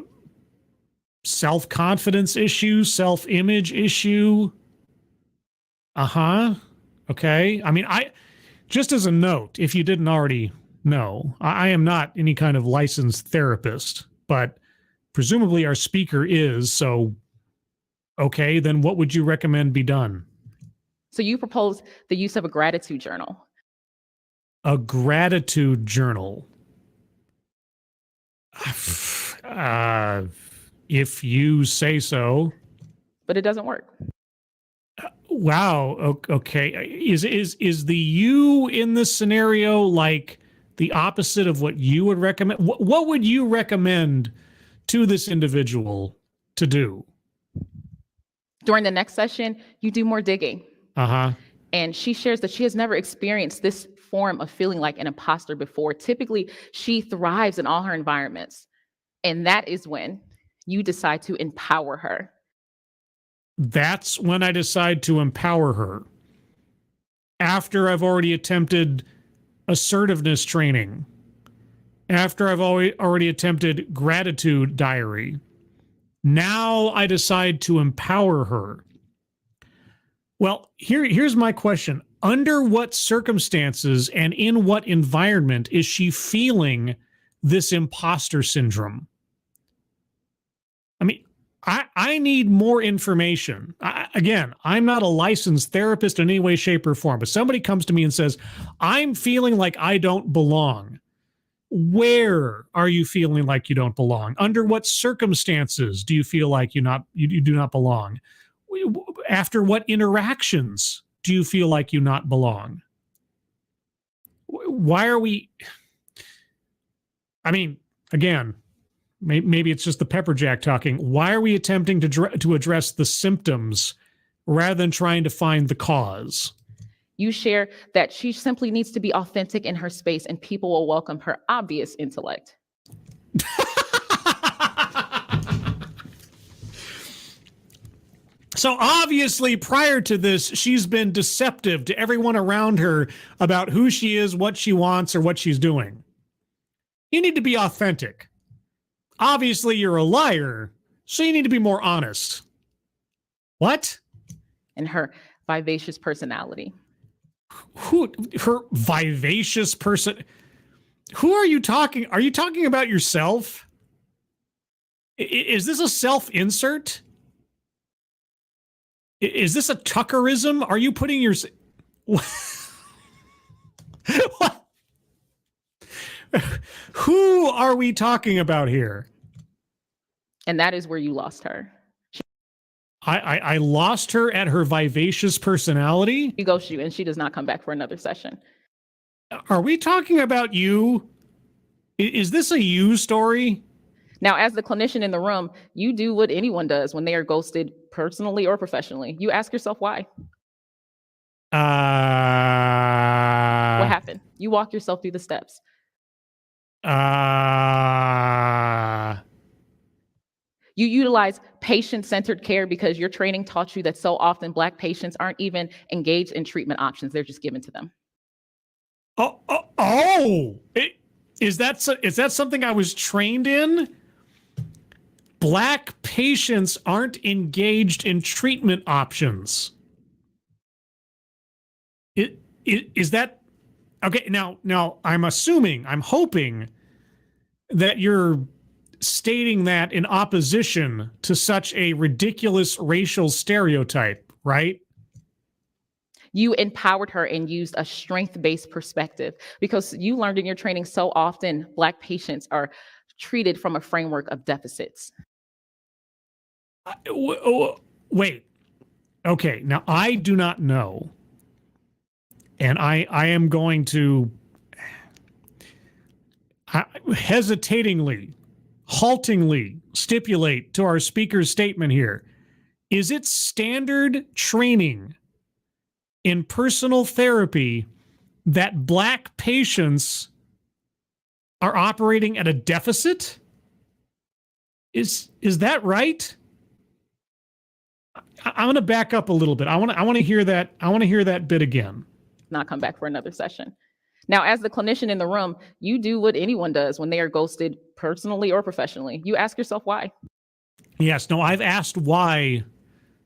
self-confidence issue, self-image issue. Uh-huh. Okay. I mean, just as a note, if you didn't already know, I am not any kind of licensed therapist, but presumably our speaker is. So, okay, then what would you recommend be done? So you propose the use of a gratitude journal. A gratitude journal. If you say so. But it doesn't work. Wow. Okay. Is the you in this scenario like the opposite of what you would recommend? What would you recommend to this individual to do? During the next session, you do more digging. Uh-huh. And she shares that she has never experienced this form of feeling like an imposter before. Typically, she thrives in all her environments. And that is when you decide to empower her. That's when I decide to empower her. After I've already attempted assertiveness training. After I've already attempted gratitude diary. Now I decide to empower her. Well, here's my question. Under what circumstances and in what environment is she feeling this imposter syndrome? I mean, I need more information. Again, I'm not a licensed therapist in any way, shape, or form, but somebody comes to me and says, I'm feeling like I don't belong. Where are you feeling like you don't belong? Under what circumstances do you feel like you do not belong? After what interactions do you feel like you not belong? Why are we? I mean, again, maybe it's just the Pepperjack talking. Why are we attempting to address the symptoms rather than trying to find the cause? You share that she simply needs to be authentic in her space and people will welcome her obvious intellect. So obviously, prior to this, she's been deceptive to everyone around her about who she is, what she wants, or what she's doing. You need to be authentic. Obviously, you're a liar, so you need to be more honest. What? And her vivacious personality. Her vivacious person? Who are you talking? Are you talking about yourself? Is this a self-insert? Is this a Tuckerism? Are you putting your... What? Who are we talking about here? And that is where you lost her. I lost her at her vivacious personality? You ghost you, and she does not come back for another session. Are we talking about you? Is this a you story? Now, as the clinician in the room, you do what anyone does when they are ghosted personally or professionally. You ask yourself why. What happened? You walk yourself through the steps. You utilize patient-centered care because your training taught you that so often Black patients aren't even engaged in treatment options. They're just given to them. Is that something I was trained in? Black patients aren't engaged in treatment options. Is that okay? Now I'm hoping that you're stating that in opposition to such a ridiculous racial stereotype, right? You empowered her and used a strength-based perspective because you learned in your training so often Black patients are treated from a framework of deficits. Wait. Okay, now I do not know. And I am going to... hesitatingly, haltingly stipulate to our speaker's statement here, is it standard training in personal therapy that Black patients are operating at a deficit? Is that right? I'm going to back up a little bit. I want to hear that. I want to hear that bit again. Not come back for another session. Now, as the clinician in the room, you do what anyone does when they are ghosted personally or professionally. You ask yourself why. Yes. No, I've asked why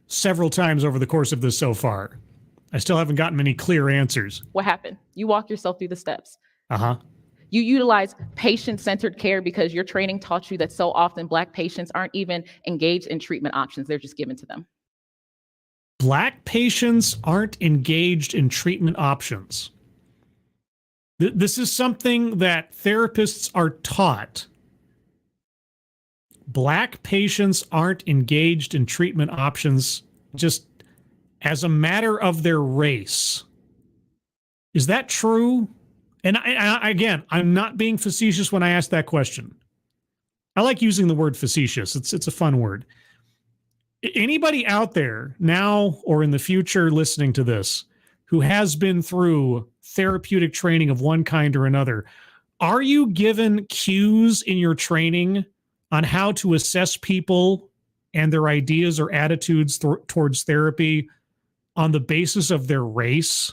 several times over the course of this so far. I still haven't gotten many clear answers. What happened? You walk yourself through the steps. Uh-huh. You utilize patient-centered care because your training taught you that so often Black patients aren't even engaged in treatment options. They're just given to them. Black patients aren't engaged in treatment options. This is something that therapists are taught. Black patients aren't engaged in treatment options just as a matter of their race. Is that true? And again, I'm not being facetious when I ask that question. I like using the word facetious. It's a fun word. Anybody out there now or in the future listening to this who has been through therapeutic training of one kind or another, are you given cues in your training on how to assess people and their ideas or attitudes towards therapy on the basis of their race?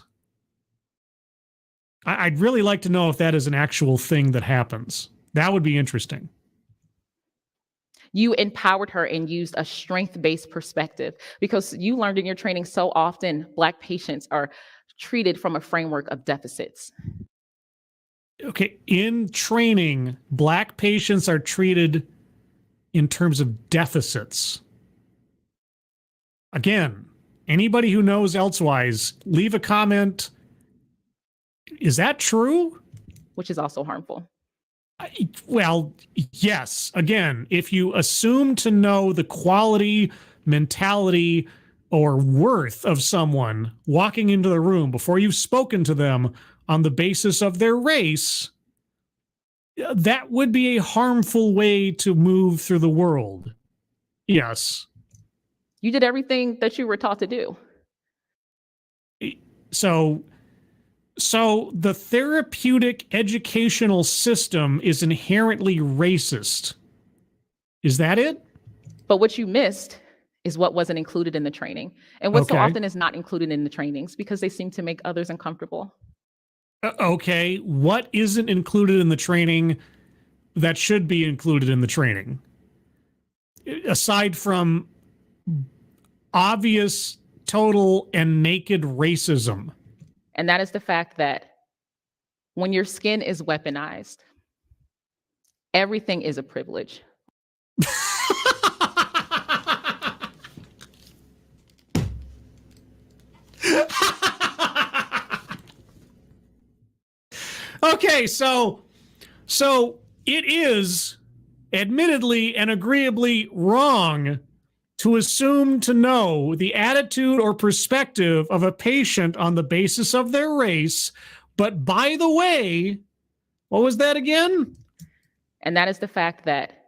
I'd really like to know if that is an actual thing that happens. That would be interesting. You empowered her and used a strength-based perspective because you learned in your training so often Black patients are treated from a framework of deficits. Okay, in training, Black patients are treated in terms of deficits. Again, anybody who knows elsewise, leave a comment. Is that true? Which is also harmful. Well, yes. Again, if you assume to know the quality, mentality, or worth of someone walking into the room before you've spoken to them on the basis of their race, that would be a harmful way to move through the world. Yes. You did everything that you were taught to do. So the therapeutic educational system is inherently racist. Is that it? But what you missed is what wasn't included in the training. And what so often is not included in the trainings because they seem to make others uncomfortable. Okay, what isn't included in the training that should be included in the training? Aside from obvious, total, and naked racism. And that is the fact that when your skin is weaponized, everything is a privilege. Okay, so it is admittedly and agreeably wrong to assume to know the attitude or perspective of a patient on the basis of their race. But by the way, what was that again? And that is the fact that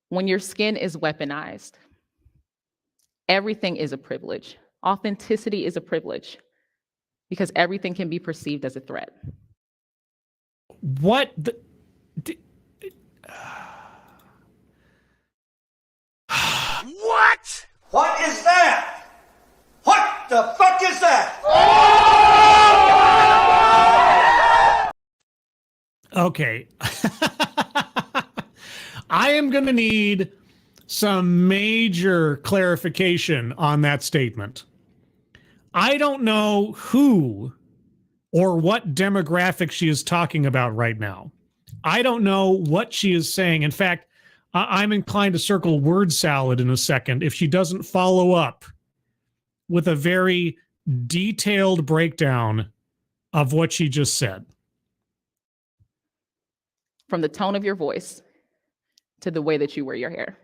when your skin is weaponized, everything is a privilege. Authenticity is a privilege because everything can be perceived as a threat. What the... What? What is that? What the fuck is that? Okay. I am going to need some major clarification on that statement. I don't know who or what demographic she is talking about right now. I don't know what she is saying. In fact, I'm inclined to circle word salad in a second if she doesn't follow up with a very detailed breakdown of what she just said. From the tone of your voice to the way that you wear your hair.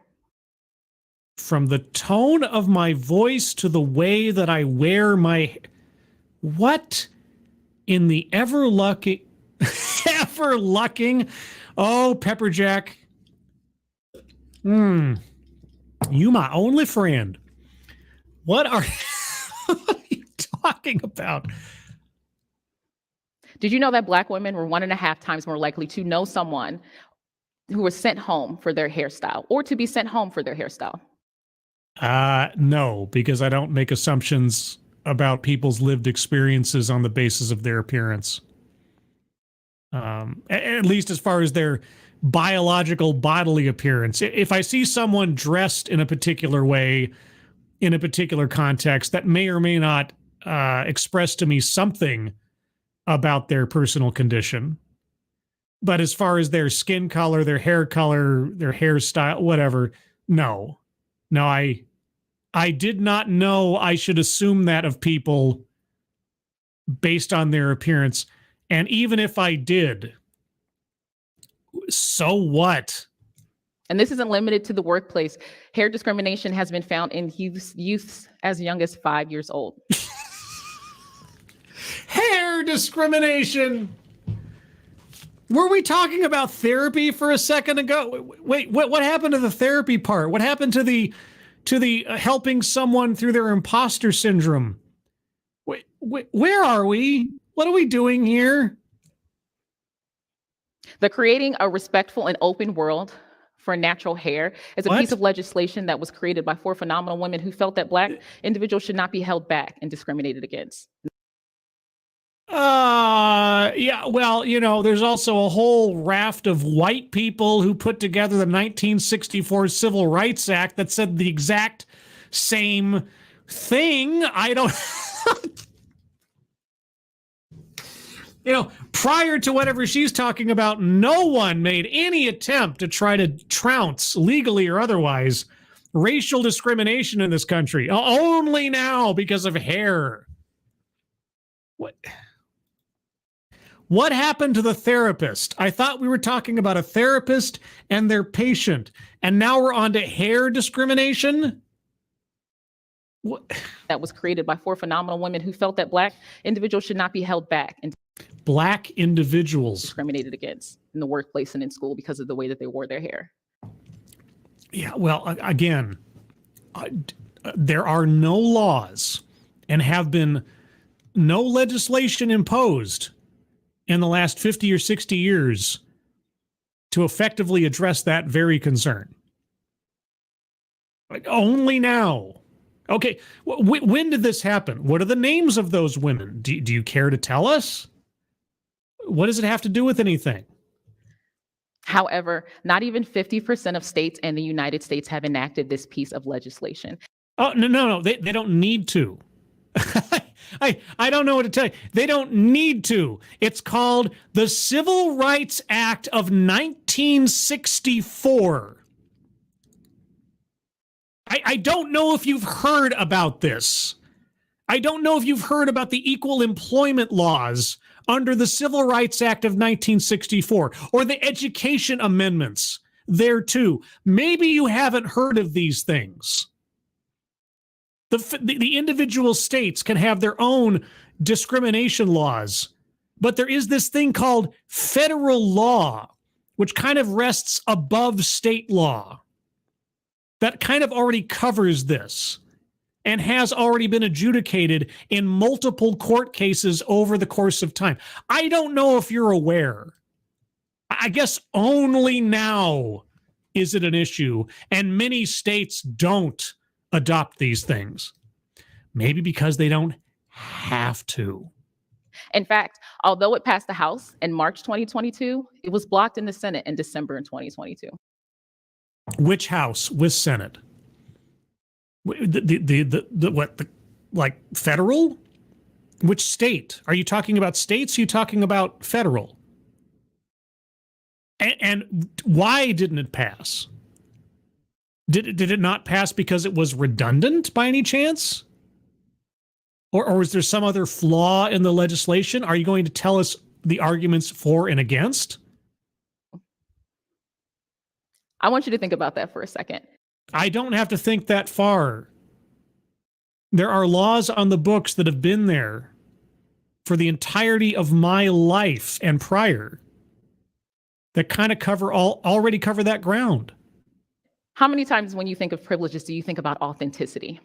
From the tone of my voice to the way that I wear my... What in the ever-lucking Oh, Pepperjack. You my only friend. What are you talking about? Did you know that Black women were 1.5 times more likely to know someone who was sent home for their hairstyle or to be sent home for their hairstyle? No, because I don't make assumptions about people's lived experiences on the basis of their appearance. At least as far as their biological bodily appearance. If I see someone dressed in a particular way, in a particular context, that may or may not express to me something about their personal condition. But as far as their skin color, their hairstyle, whatever, no. No, I did not know I should assume that of people based on their appearance. And even if I did, so what? And this isn't limited to the workplace. Hair discrimination has been found in youths as young as 5 years old. Hair discrimination. Were we talking about therapy for a second ago? Wait, what happened to the therapy part? What happened to the helping someone through their imposter syndrome? Wait, where are we? What are we doing here? The Creating a Respectful and Open World for Natural Hair is a piece of legislation that was created by 4 phenomenal women who felt that Black individuals should not be held back and discriminated against. Yeah, well, you know, there's also a whole raft of white people who put together the 1964 Civil Rights Act that said the exact same thing. I don't... You know, prior to whatever she's talking about, no one made any attempt to try to trounce, legally or otherwise, racial discrimination in this country. Only now because of hair. What happened to the therapist? I thought we were talking about a therapist and their patient, and now we're on to hair discrimination? What? That was created by 4 phenomenal women who felt that Black individuals should not be held back and Black individuals discriminated against in the workplace and in school because of the way that they wore their hair. Yeah, well, again, there are no laws and have been no legislation imposed in the last 50 or 60 years to effectively address that very concern. Like, only now. Okay, when did this happen? What are the names of those women? Do you care to tell us? What does it have to do with anything? However, not even 50% of states in the United States have enacted this piece of legislation. Oh, no, they don't need to. I don't know what to tell you. They don't need to. It's called the Civil Rights Act of 1964. I don't know if you've heard about this. I don't know if you've heard about the equal employment laws under the Civil Rights Act of 1964 or the education amendments there too. Maybe you haven't heard of these things. The individual states can have their own discrimination laws, but there is this thing called federal law, which kind of rests above state law, that kind of already covers this and has already been adjudicated in multiple court cases over the course of time. I don't know if you're aware. I guess only now is it an issue, and many states don't adopt these things. Maybe because they don't have to. In fact, although it passed the House in March 2022, it was blocked in the Senate in December in 2022. Which House? Which Senate? Like federal? Which state? Are you talking about states? Are you talking about federal? And why didn't it pass? Did it not pass because it was redundant by any chance? Or was there some other flaw in the legislation? Are you going to tell us the arguments for and against? I want you to think about that for a second. I don't have to think that far. There are laws on the books that have been there for the entirety of my life and prior that kind of already cover that ground. How many times when you think of privileges do you think about authenticity?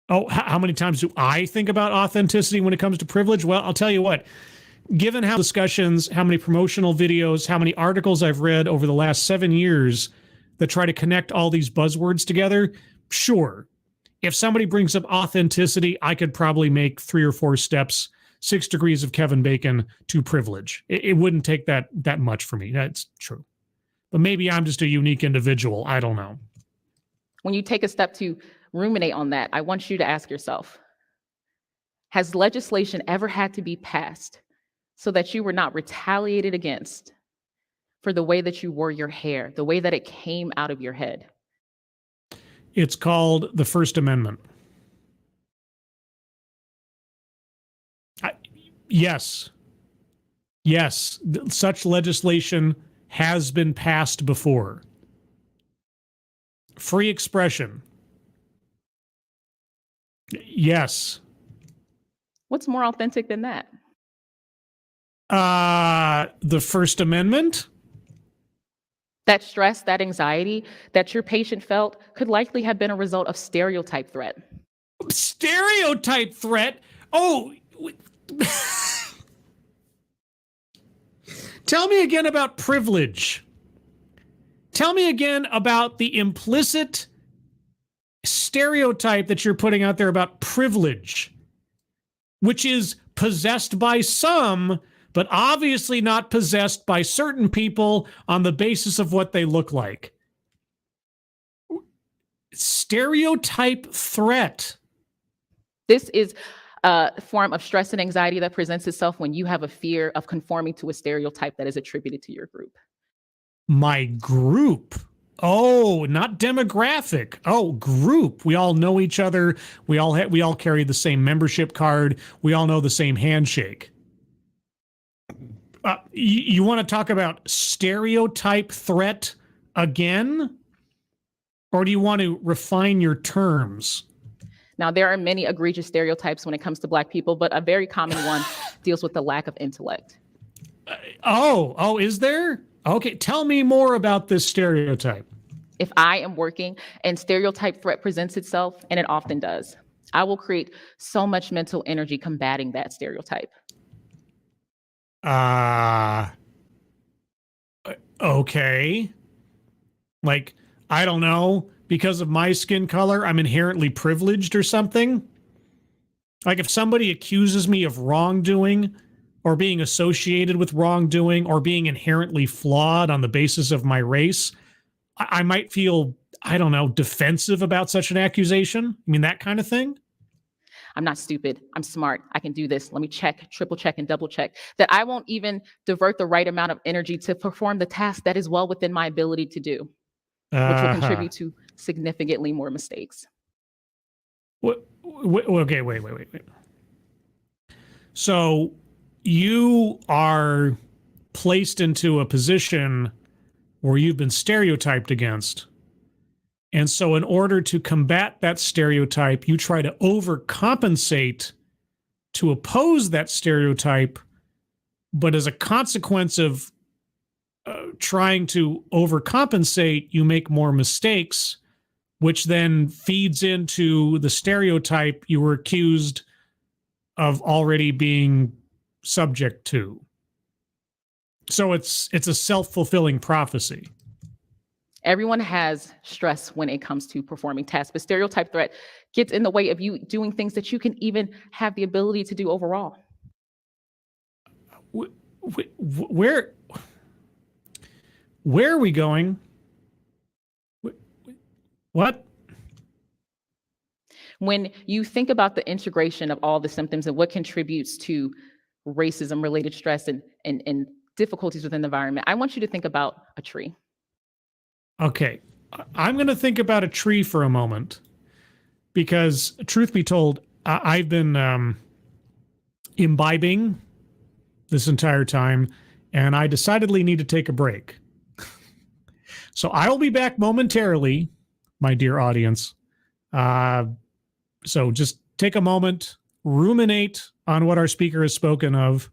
Oh, how many times do I think about authenticity when it comes to privilege? Well, I'll tell you what, given how discussions, how many promotional videos, how many articles I've read over the last 7 years that try to connect all these buzzwords together, sure. If somebody brings up authenticity, I could probably make 3 or 4 steps, 6 degrees of Kevin Bacon to privilege. It wouldn't take that much for me. That's true. But maybe I'm just a unique individual. I don't know. When you take a step to ruminate on that, I want you to ask yourself, has legislation ever had to be passed so that you were not retaliated against for the way that you wore your hair, the way that it came out of your head? It's called the First Amendment. Yes. Yes, such legislation has been passed before. Free expression. Yes. What's more authentic than that? The First Amendment? That stress, that anxiety that your patient felt could likely have been a result of stereotype threat. Stereotype threat? Oh, tell me again about privilege. Tell me again about the implicit stereotype that you're putting out there about privilege, which is possessed by some, but obviously not possessed by certain people on the basis of what they look like. Stereotype threat. This is a form of stress and anxiety that presents itself when you have a fear of conforming to a stereotype that is attributed to your group. My group. Oh, not demographic. Oh, group. We all know each other. We all carry the same membership card. We all know the same handshake. You want to talk about stereotype threat again? Or do you want to refine your terms? Now, there are many egregious stereotypes when it comes to Black people, but a very common one deals with the lack of intellect. Oh, is there? Okay, tell me more about this stereotype. If I am working and stereotype threat presents itself, and it often does, I will create so much mental energy combating that stereotype. Okay. Like, I don't know, because of my skin color, I'm inherently privileged or something? Like if somebody accuses me of wrongdoing or being associated with wrongdoing or being inherently flawed on the basis of my race, I might feel, I don't know, defensive about such an accusation. I mean, that kind of thing. I'm not stupid. I'm smart. I can do this. Let me check, triple check, and double check. That I won't even divert the right amount of energy to perform the task that is well within my ability to do, which will contribute to significantly more mistakes. Okay, wait. So you are placed into a position where you've been stereotyped against. And so in order to combat that stereotype, you try to overcompensate to oppose that stereotype. But as a consequence of trying to overcompensate, you make more mistakes, which then feeds into the stereotype you were accused of already being subject to. So it's a self-fulfilling prophecy. Everyone has stress when it comes to performing tasks, but stereotype threat gets in the way of you doing things that you can even have the ability to do overall. Where are we going? What? When you think about the integration of all the symptoms and what contributes to racism-related stress and difficulties within the environment, I want you to think about a tree. Okay, I'm going to think about a tree for a moment because, truth be told, I've been imbibing this entire time, and I decidedly need to take a break. So I will be back momentarily, my dear audience. So just take a moment, ruminate on what our speaker has spoken of,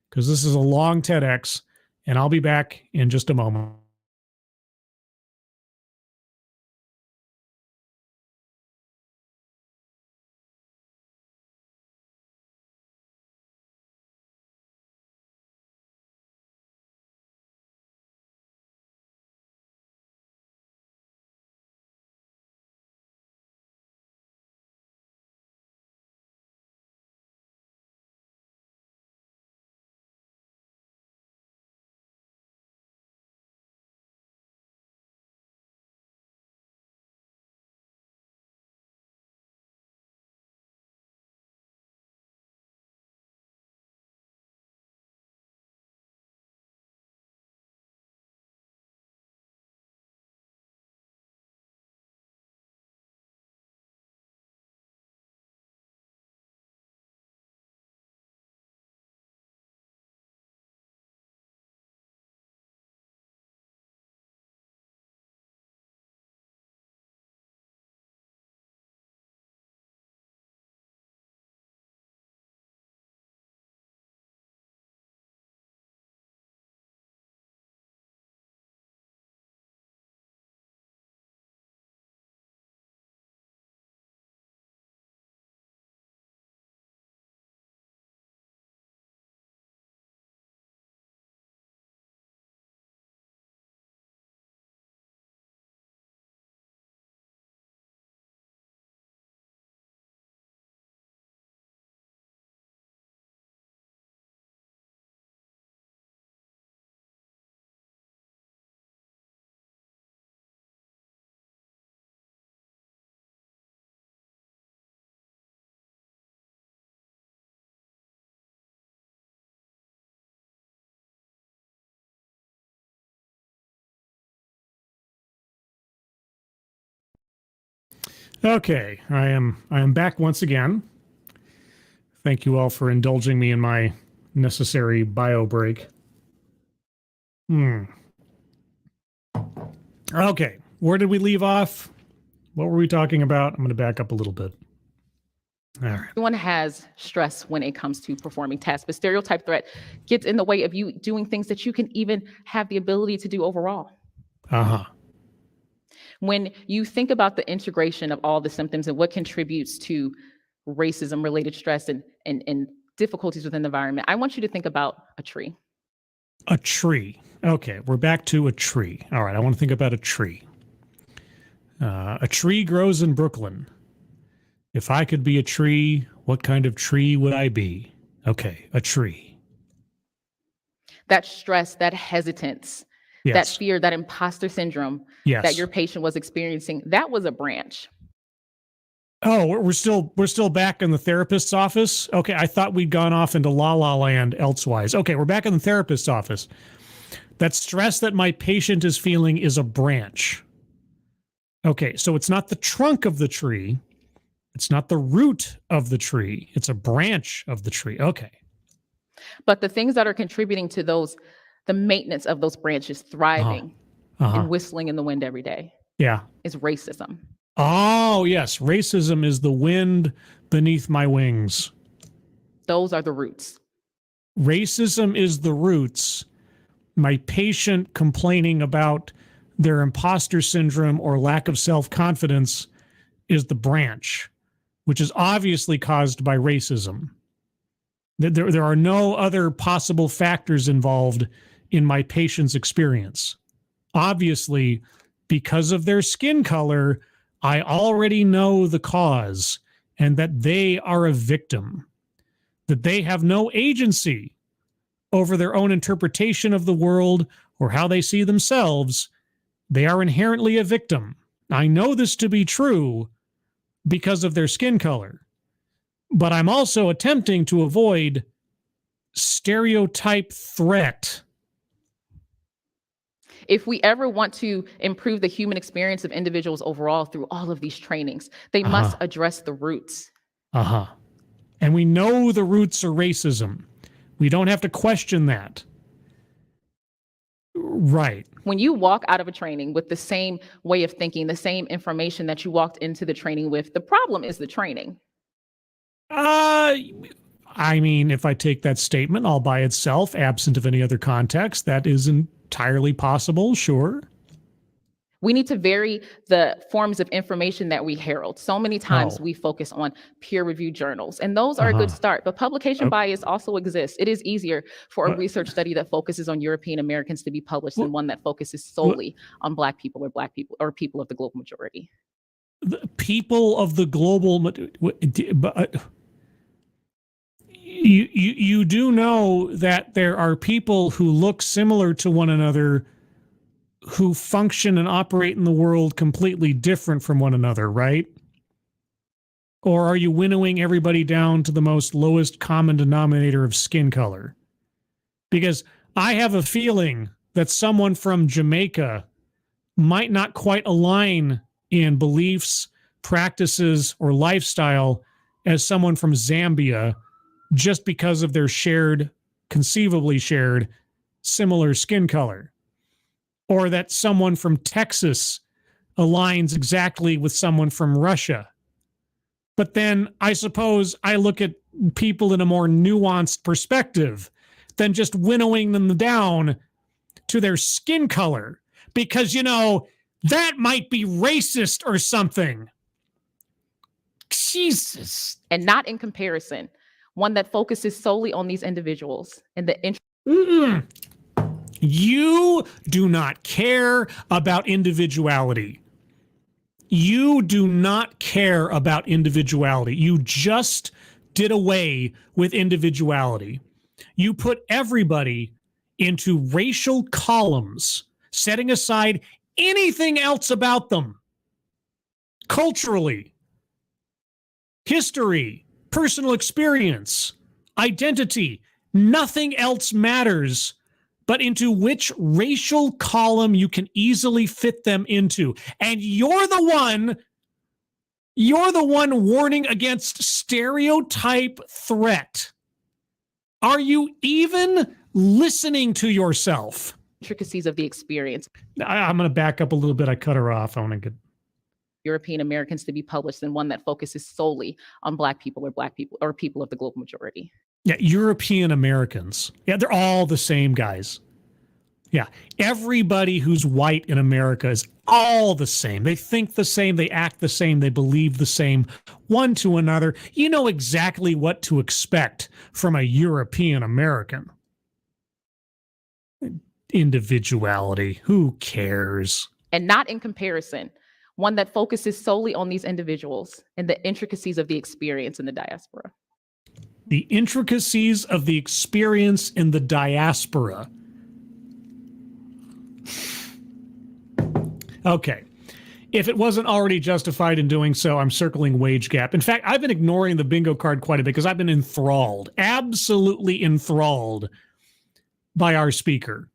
because this is a long TEDx, and I'll be back in just a moment. Okay, I am back once again. Thank you all for indulging me in my necessary bio break. Okay, where did we leave off? What were we talking about? I'm going to back up a little bit. All right. Everyone has stress when it comes to performing tasks, but stereotype threat gets in the way of you doing things that you can even have the ability to do overall. When you think about the integration of all the symptoms and what contributes to racism-related stress and difficulties within the environment, I want you to think about a tree. A tree. Okay, we're back to a tree. All right, I want to think about a tree. A tree grows in Brooklyn. If I could be a tree, what kind of tree would I be? Okay, a tree. That stress, that hesitance, that fear, that imposter syndrome that your patient was experiencing, that was a branch. Oh, we're still back in the therapist's office? Okay, I thought we'd gone off into la la land elsewise. Okay, we're back in the therapist's office. That stress that my patient is feeling is a branch. Okay, so it's not the trunk of the tree. It's not the root of the tree. It's a branch of the tree. Okay. But the things that are contributing to those, the maintenance of those branches thriving and whistling in the wind every day is racism. Oh, yes. Racism is the wind beneath my wings. Those are the roots. Racism is the roots. My patient complaining about their imposter syndrome or lack of self-confidence is the branch, which is obviously caused by racism. There are no other possible factors involved in my patient's experience. Obviously, because of their skin color, I already know the cause and that they are a victim, that they have no agency over their own interpretation of the world or how they see themselves. They are inherently a victim. I know this to be true because of their skin color, but I'm also attempting to avoid stereotype threat. If we ever want to improve the human experience of individuals overall through all of these trainings, they must address the roots. And we know the roots are racism. We don't have to question that. Right. When you walk out of a training with the same way of thinking, the same information that you walked into the training with, the problem is the training. I mean, if I take that statement all by itself, absent of any other context, that is entirely possible, sure. We need to vary the forms of information that we herald. So many times we focus on peer-reviewed journals, and those are a good start, but publication bias also exists. It is easier for a research study that focuses on European Americans to be published than one that focuses solely on Black people or people of the global majority. The people of the global, you do know that there are people who look similar to one another who function and operate in the world completely different from one another, right? Or are you winnowing everybody down to the most lowest common denominator of skin color? Because I have a feeling that someone from Jamaica might not quite align in beliefs, practices, or lifestyle as someone from Zambia just because of their conceivably shared, similar skin color. Or that someone from Texas aligns exactly with someone from Russia. But then I suppose I look at people in a more nuanced perspective than just winnowing them down to their skin color. Because, that might be racist or something. Jesus. And not in comparison. One that focuses solely on these individuals and the You do not care about individuality. You do not care about individuality. You just did away with individuality. You put everybody into racial columns, setting aside anything else about them. Culturally, history, personal experience, identity, nothing else matters but into which racial column you can easily fit them into. And you're the one warning against stereotype threat. Are you even listening to yourself? Intricacies of the experience. I'm going to back up a little bit. I cut her off. I want to get European Americans to be published than one that focuses solely on Black people or people of the global majority. Yeah, European Americans. Yeah, they're all the same, guys. Yeah, everybody who's white in America is all the same. They think the same, they act the same, they believe the same, one to another. You know exactly what to expect from a European American. Individuality, who cares? And not in comparison. One that focuses solely on these individuals and the intricacies of the experience in the diaspora. The intricacies of the experience in the diaspora. Okay. If it wasn't already justified in doing so, I'm circling wage gap. In fact, I've been ignoring the bingo card quite a bit because I've been enthralled, absolutely enthralled by our speaker.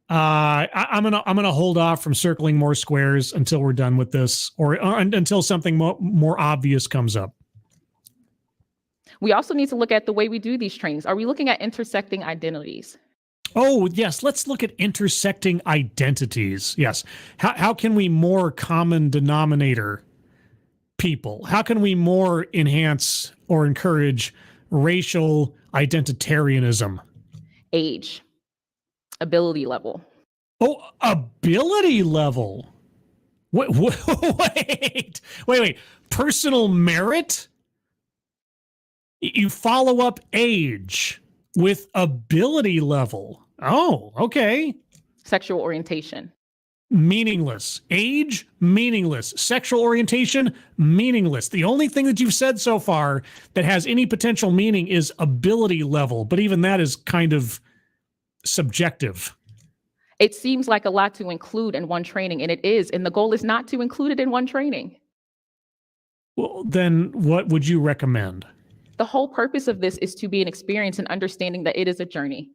I'm gonna hold off from circling more squares until we're done with this, or until something more obvious comes up. We also need to look at the way we do these trainings. Are we looking at intersecting identities? Oh, yes. Let's look at intersecting identities. Yes. How can we more common denominator people? How can we more enhance or encourage racial identitarianism? Age, ability level. Oh, ability level. Wait. Personal merit? You follow up age with ability level. Oh, okay. Sexual orientation. Meaningless. Age, meaningless. Sexual orientation, meaningless. The only thing that you've said so far that has any potential meaning is ability level, but even that is kind of subjective. It seems like a lot to include in one training, and it is, and the goal is not to include it in one training. Well, then what would you recommend? The whole purpose of this is to be an experience and understanding that it is a journey.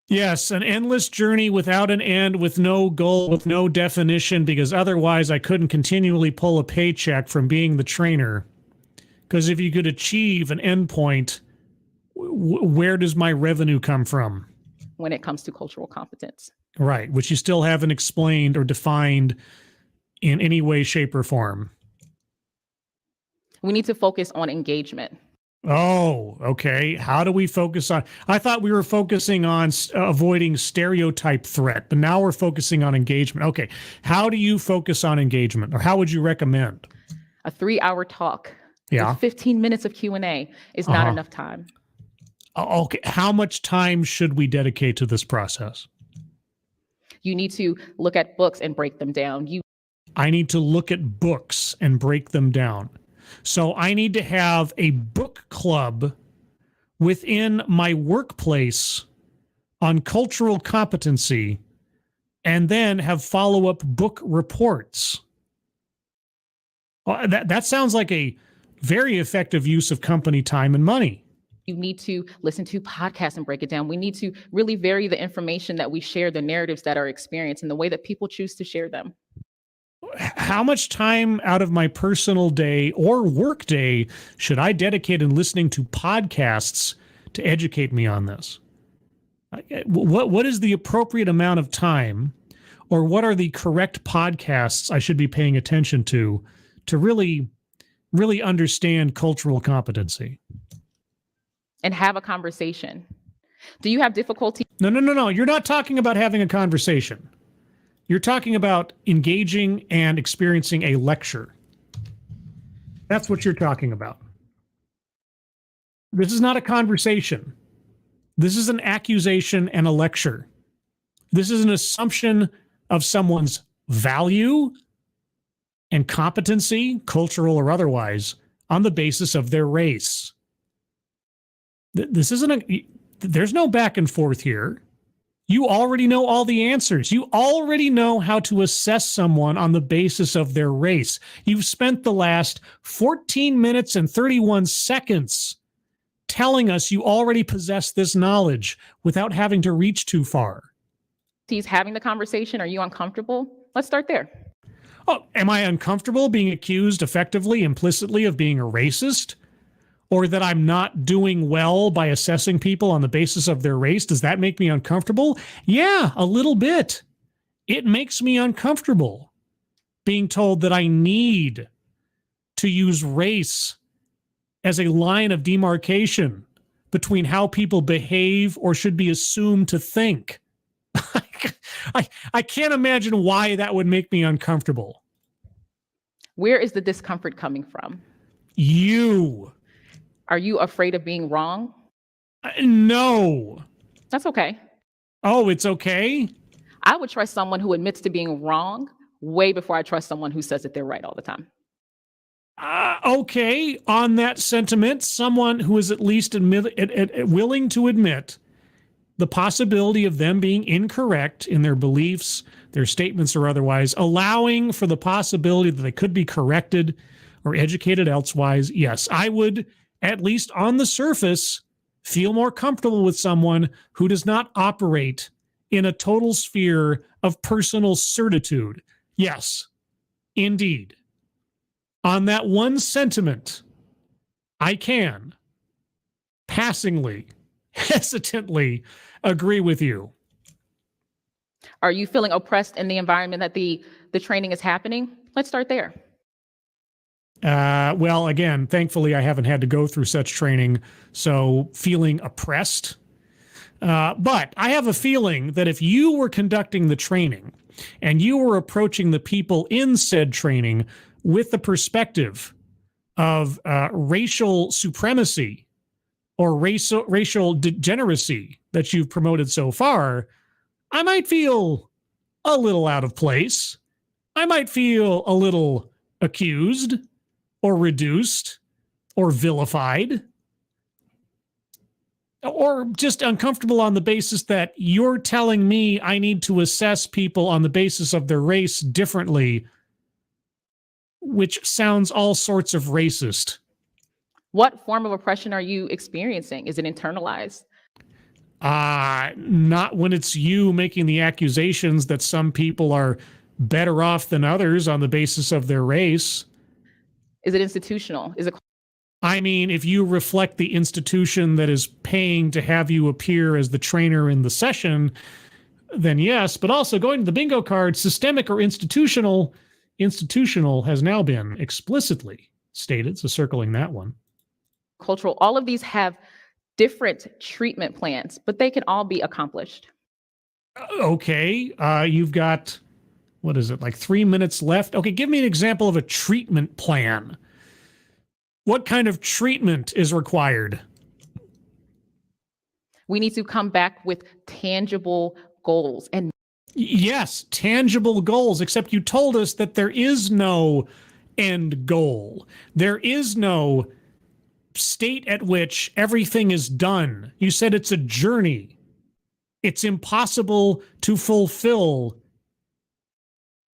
Yes, an endless journey without an end, with no goal, with no definition, because otherwise I couldn't continually pull a paycheck from being the trainer. Because if you could achieve an endpoint, where does my revenue come from? When it comes to cultural competence. Right, which you still haven't explained or defined in any way, shape, or form. We need to focus on engagement. Oh, okay. How do we focus on? I thought we were focusing on avoiding stereotype threat, but now we're focusing on engagement. Okay. How do you focus on engagement, or how would you recommend? A 3-hour talk Yeah. with 15 minutes of Q&A is not enough time. Okay. How much time should we dedicate to this process? You need to look at books and break them down. I need to look at books and break them down. So I need to have a book club within my workplace on cultural competency and then have follow-up book reports. Well, that sounds like a very effective use of company time and money. You need to listen to podcasts and break it down. We need to really vary the information that we share, the narratives that are experienced, and the way that people choose to share them. How much time out of my personal day or work day should I dedicate in listening to podcasts to educate me on this? What is the appropriate amount of time, or what are the correct podcasts I should be paying attention to really understand cultural competency? And have a conversation. Do you have difficulty? No. You're not talking about having a conversation. You're talking about engaging and experiencing a lecture. That's what you're talking about. This is not a conversation. This is an accusation and a lecture. This is an assumption of someone's value and competency, cultural or otherwise, on the basis of their race. This isn't there's no back and forth here. You already know all the answers. You already know how to assess someone on the basis of their race. You've spent the last 14 minutes and 31 seconds telling us you already possess this knowledge without having to reach too far. He's having the conversation. Are you uncomfortable? Let's start there. Oh, am I uncomfortable being accused effectively, implicitly of being a racist? Or that I'm not doing well by assessing people on the basis of their race? Does that make me uncomfortable? Yeah, a little bit. It makes me uncomfortable being told that I need to use race as a line of demarcation between how people behave or should be assumed to think. I can't imagine why that would make me uncomfortable. Where is the discomfort coming from? You. Are you afraid of being wrong? No. That's okay. Oh, it's okay? I would trust someone who admits to being wrong way before I trust someone who says that they're right all the time. Okay. On that sentiment, someone who is at least willing to admit the possibility of them being incorrect in their beliefs, their statements or otherwise, allowing for the possibility that they could be corrected or educated elsewise. Yes, I would, at least on the surface, feel more comfortable with someone who does not operate in a total sphere of personal certitude. Yes, indeed. On that one sentiment, I can passingly, hesitantly agree with you. Are you feeling oppressed in the environment that the training is happening? Let's start there. Well, again, thankfully, I haven't had to go through such training, so feeling oppressed. But I have a feeling that if you were conducting the training and you were approaching the people in said training with the perspective of racial supremacy or racial degeneracy that you've promoted so far, I might feel a little out of place. I might feel a little accused or reduced or vilified or just uncomfortable on the basis that you're telling me I need to assess people on the basis of their race differently, which sounds all sorts of racist. What form of oppression are you experiencing? Is it internalized? Not when it's you making the accusations that some people are better off than others on the basis of their race. Is it institutional? Is it? I mean, if you reflect the institution that is paying to have you appear as the trainer in the session, then yes, but also going to the bingo card, systemic or institutional has now been explicitly stated, so circling that one. cultural, all of these have different treatment plans, but they can all be accomplished. Okay. You've got, what is it, like 3 minutes left? Okay, give me an example of a treatment plan. What kind of treatment is required? We need to come back with tangible goals. And yes, tangible goals, except you told us that there is no end goal. There is no state at which everything is done. You said it's a journey. It's impossible to fulfill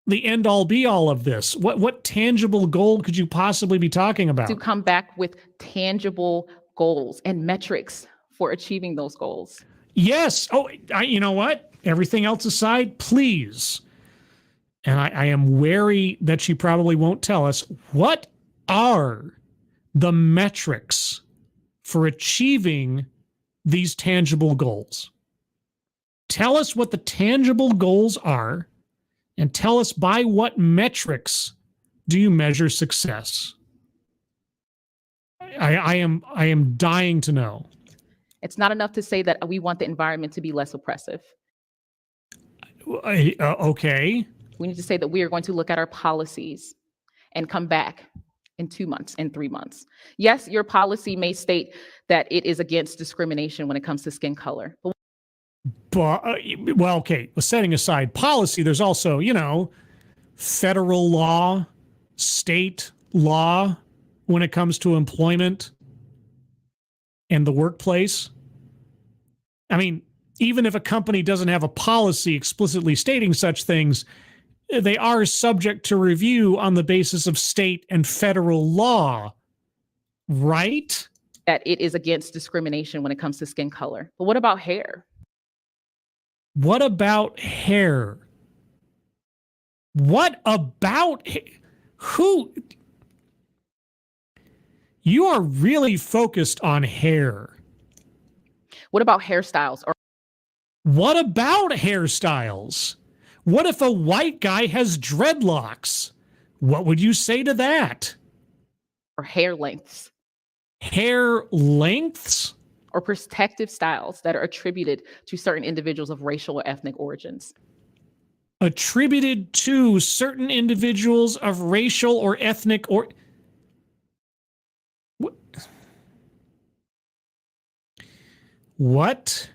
the end all be all of this. What tangible goal could you possibly be talking about? To come back with tangible goals and metrics for achieving those goals. Yes. Oh, you know what? Everything else aside, please. And I am wary that she probably won't tell us. What are the metrics for achieving these tangible goals? Tell us what the tangible goals are, and tell us by what metrics do you measure success? I am dying to know. It's not enough to say that we want the environment to be less oppressive. Okay. We need to say that we are going to look at our policies and come back in 2 months and 3 months. Yes, your policy may state that it is against discrimination when it comes to skin color. But, well, okay, setting aside policy, there's also, federal law, state law when it comes to employment and the workplace. I mean, even if a company doesn't have a policy explicitly stating such things, they are subject to review on the basis of state and federal law, right? That it is against discrimination when it comes to skin color. But what about hair? What about hair? What about who? You are really focused on hair. What about hairstyles? Or what about hairstyles? What if a white guy has dreadlocks? What would you say to that? Or hair lengths? Hair lengths? Or protective styles that are attributed to certain individuals of racial or ethnic origins. Attributed to certain individuals of racial or ethnic or... What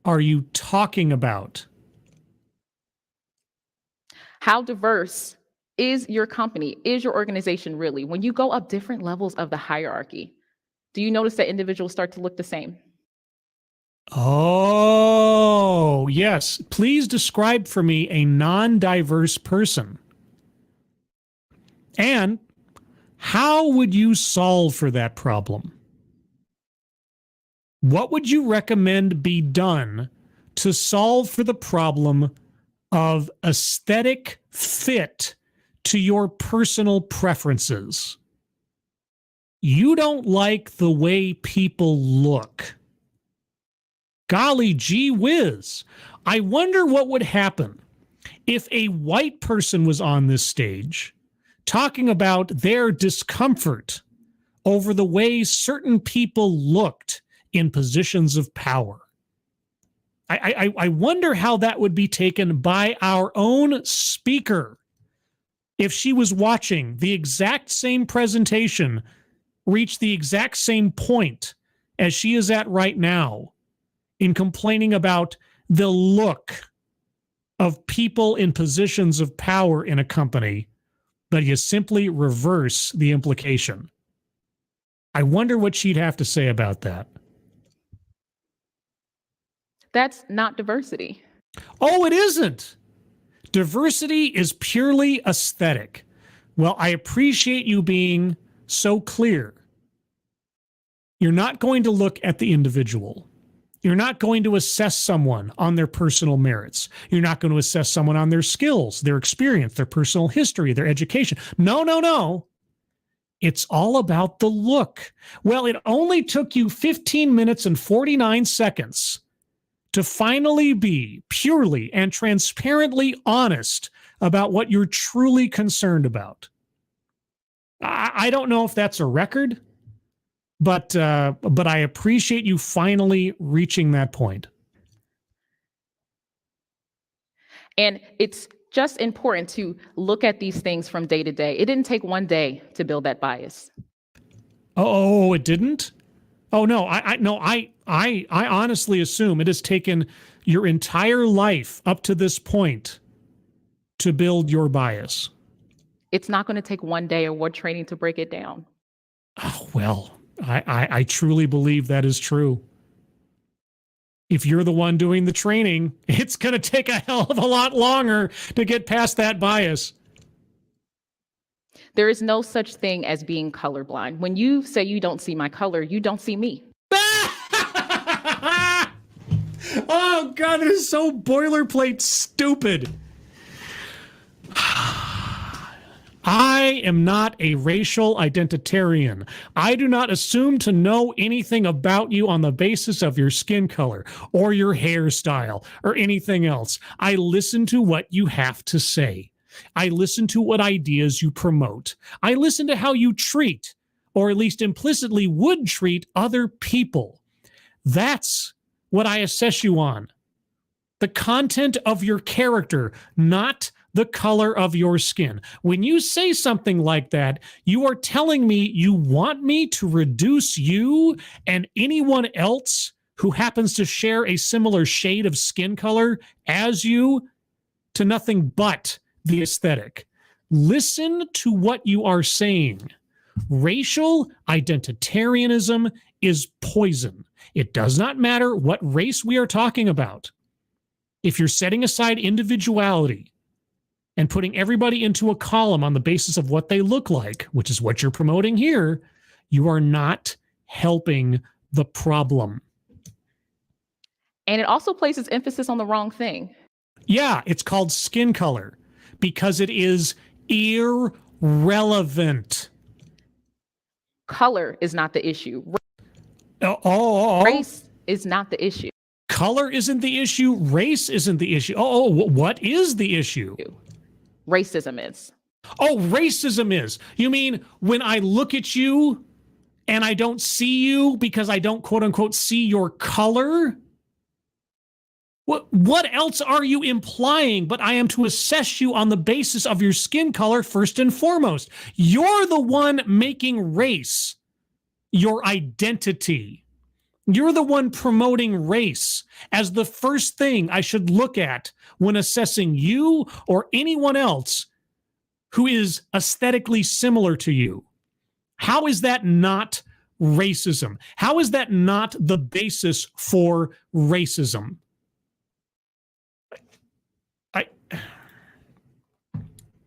are you talking about? How diverse is your company, is your organization really? When you go up different levels of the hierarchy, do you notice that individuals start to look the same? Oh, yes. Please describe for me a non-diverse person. And how would you solve for that problem? What would you recommend be done to solve for the problem of aesthetic fit to your personal preferences? You don't like the way people look. Golly gee whiz. I wonder what would happen if a white person was on this stage talking about their discomfort over the way certain people looked in positions of power. I wonder how that would be taken by our own speaker if she was watching the exact same presentation reach the exact same point as she is at right now in complaining about the look of people in positions of power in a company, but you simply reverse the implication. I wonder what she'd have to say about that. That's not diversity. Oh, it isn't. Diversity is purely aesthetic. Well, I appreciate you being so clear. You're not going to look at the individual. You're not going to assess someone on their personal merits. You're not going to assess someone on their skills, their experience, their personal history, their education. No. It's all about the look. Well, it only took you 15 minutes and 49 seconds to finally be purely and transparently honest about what you're truly concerned about. I don't know if that's a record, But I appreciate you finally reaching that point. And it's just important to look at these things from day to day. It didn't take one day to build that bias. Oh, it didn't? Oh no, I honestly assume it has taken your entire life up to this point to build your bias. It's not going to take one day or one training to break it down. Oh, well, I truly believe that is true. If you're the one doing the training, it's going to take a hell of a lot longer to get past that bias. There is no such thing as being colorblind. When you say you don't see my color, you don't see me. Oh, God, that is so boilerplate stupid. I am not a racial identitarian. I do not assume to know anything about you on the basis of your skin color or your hairstyle or anything else. I listen to what you have to say. I listen to what ideas you promote. I listen to how you treat, or at least implicitly would treat, other people. That's what I assess you on. The content of your character, not the color of your skin. When you say something like that, you are telling me you want me to reduce you and anyone else who happens to share a similar shade of skin color as you to nothing but the aesthetic. Listen to what you are saying. Racial identitarianism is poison. It does not matter what race we are talking about. If you're setting aside individuality and putting everybody into a column on the basis of what they look like, which is what you're promoting here, you are not helping the problem. And it also places emphasis on the wrong thing. Yeah, it's called skin color because it is irrelevant. Color is not the issue. Oh. Race is not the issue. Color isn't the issue. Race isn't the issue. What is the issue? Racism is. Oh, racism is. You mean when I look at you and I don't see you because I don't quote unquote see your color? What else are you implying but I am to assess you on the basis of your skin color first and foremost? You're the one making race your identity. You're the one promoting race as the first thing I should look at when assessing you or anyone else who is aesthetically similar to you. How is that not racism? How is that not the basis for racism?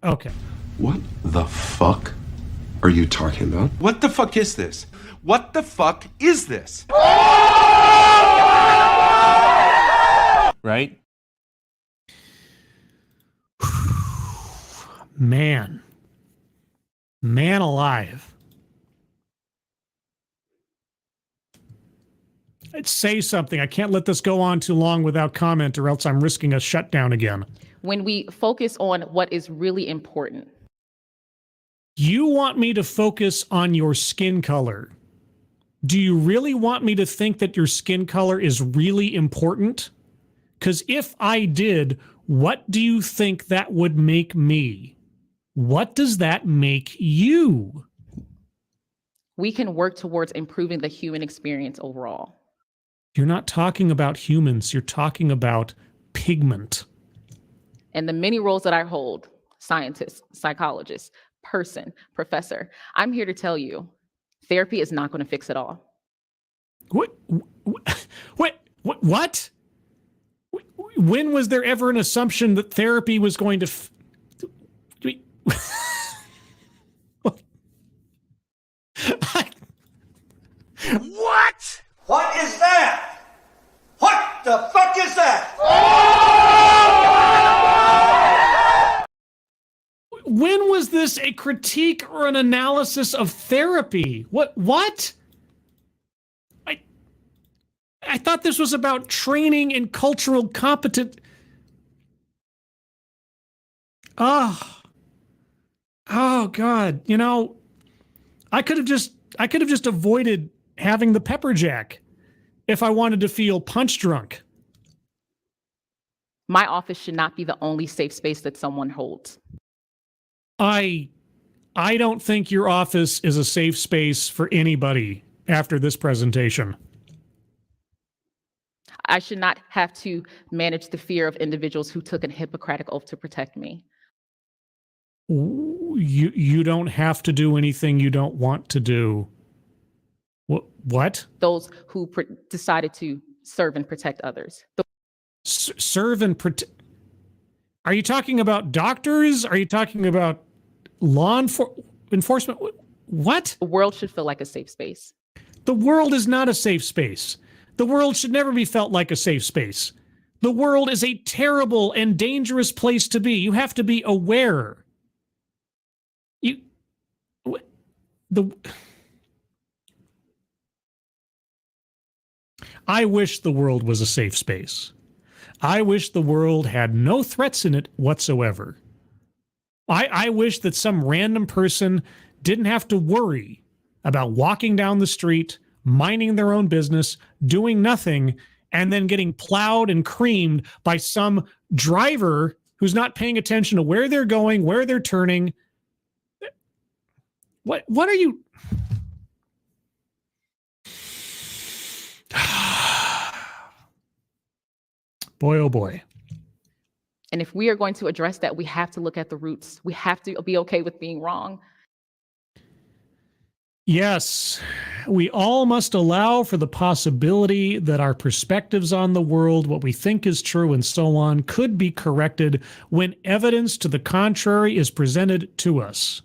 Okay. What the fuck are you talking about? What the fuck is this? What the fuck is this? Right? Man alive. I'd say something. I can't let this go on too long without comment or else I'm risking a shutdown again. When we focus on what is really important. You want me to focus on your skin color. Do you really want me to think that your skin color is really important? Because if I did, what do you think that would make me? What does that make you? We can work towards improving the human experience overall. You're not talking about humans. You're talking about pigment. And the many roles that I hold, scientist, psychologist, person, professor, I'm here to tell you, therapy is not going to fix it all. What? When was there ever an assumption that therapy was going to... What? What is that? What the fuck is that? When was this a critique or an analysis of therapy? What? I thought this was about training and cultural competent. Oh God. You know, I could have just avoided having the Pepperjack if I wanted to feel punch drunk. My office should not be the only safe space that someone holds. I don't think your office is a safe space for anybody after this presentation. I should not have to manage the fear of individuals who took a Hippocratic oath to protect me. You don't have to do anything you don't want to do. What? Those who decided to serve and protect others. Serve and protect. Are you talking about doctors? Are you talking about law enforcement? What? The world should feel like a safe space. The world is not a safe space. The world should never be felt like a safe space. The world is a terrible and dangerous place to be. You have to be aware. I wish the world was a safe space. I wish the world had no threats in it whatsoever. I wish that some random person didn't have to worry about walking down the street, minding their own business, doing nothing, and then getting plowed and creamed by some driver who's not paying attention to where they're going, where they're turning. What are you? Boy, oh boy. And if we are going to address that, we have to look at the roots. We have to be okay with being wrong. Yes, we all must allow for the possibility that our perspectives on the world, what we think is true and so on, could be corrected when evidence to the contrary is presented to us.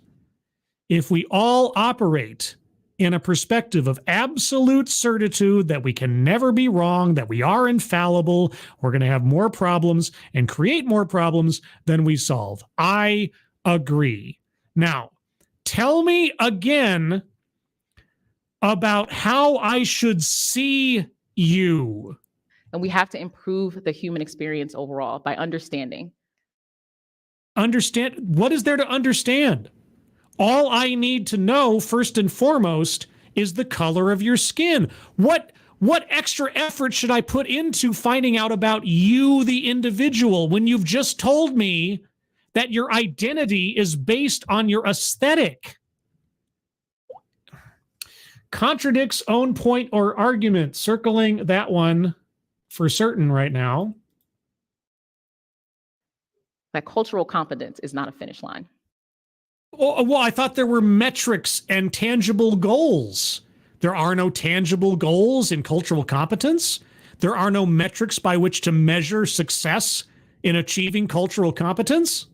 If we all operate in a perspective of absolute certitude that we can never be wrong, that we are infallible, we're going to have more problems and create more problems than we solve. I agree. Now, tell me again about how I should see you. And we have to improve the human experience overall by understanding. Understand? What is there to understand? All I need to know, first and foremost, is the color of your skin. What extra effort should I put into finding out about you, the individual, when you've just told me that your identity is based on your aesthetic? Contradicts own point or argument. Circling that one for certain right now. That cultural competence is not a finish line. Oh, well, I thought there were metrics and tangible goals. There are no tangible goals in cultural competence. There are no metrics by which to measure success in achieving cultural competence.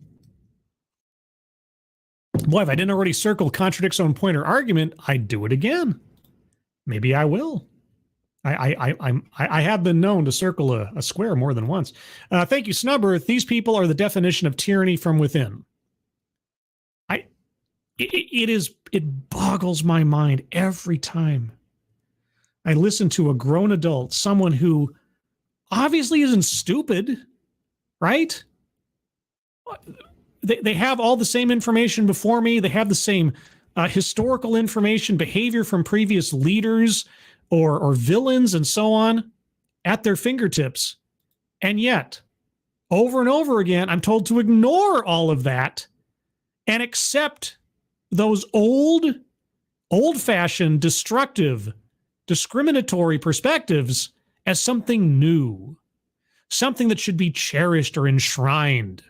Boy, if I didn't already circle contradicts own point or argument, I'd do it again. Maybe I will. I have been known to circle a square more than once. Thank you, Snubbirth. These people are the definition of tyranny from within. It boggles my mind every time I listen to a grown adult, someone who obviously isn't stupid, right? They have all the same information before me. They have the same historical information, behavior from previous leaders or villains and so on at their fingertips. And yet, over and over again, I'm told to ignore all of that and accept those old-fashioned, destructive, discriminatory perspectives as something new, something that should be cherished or enshrined.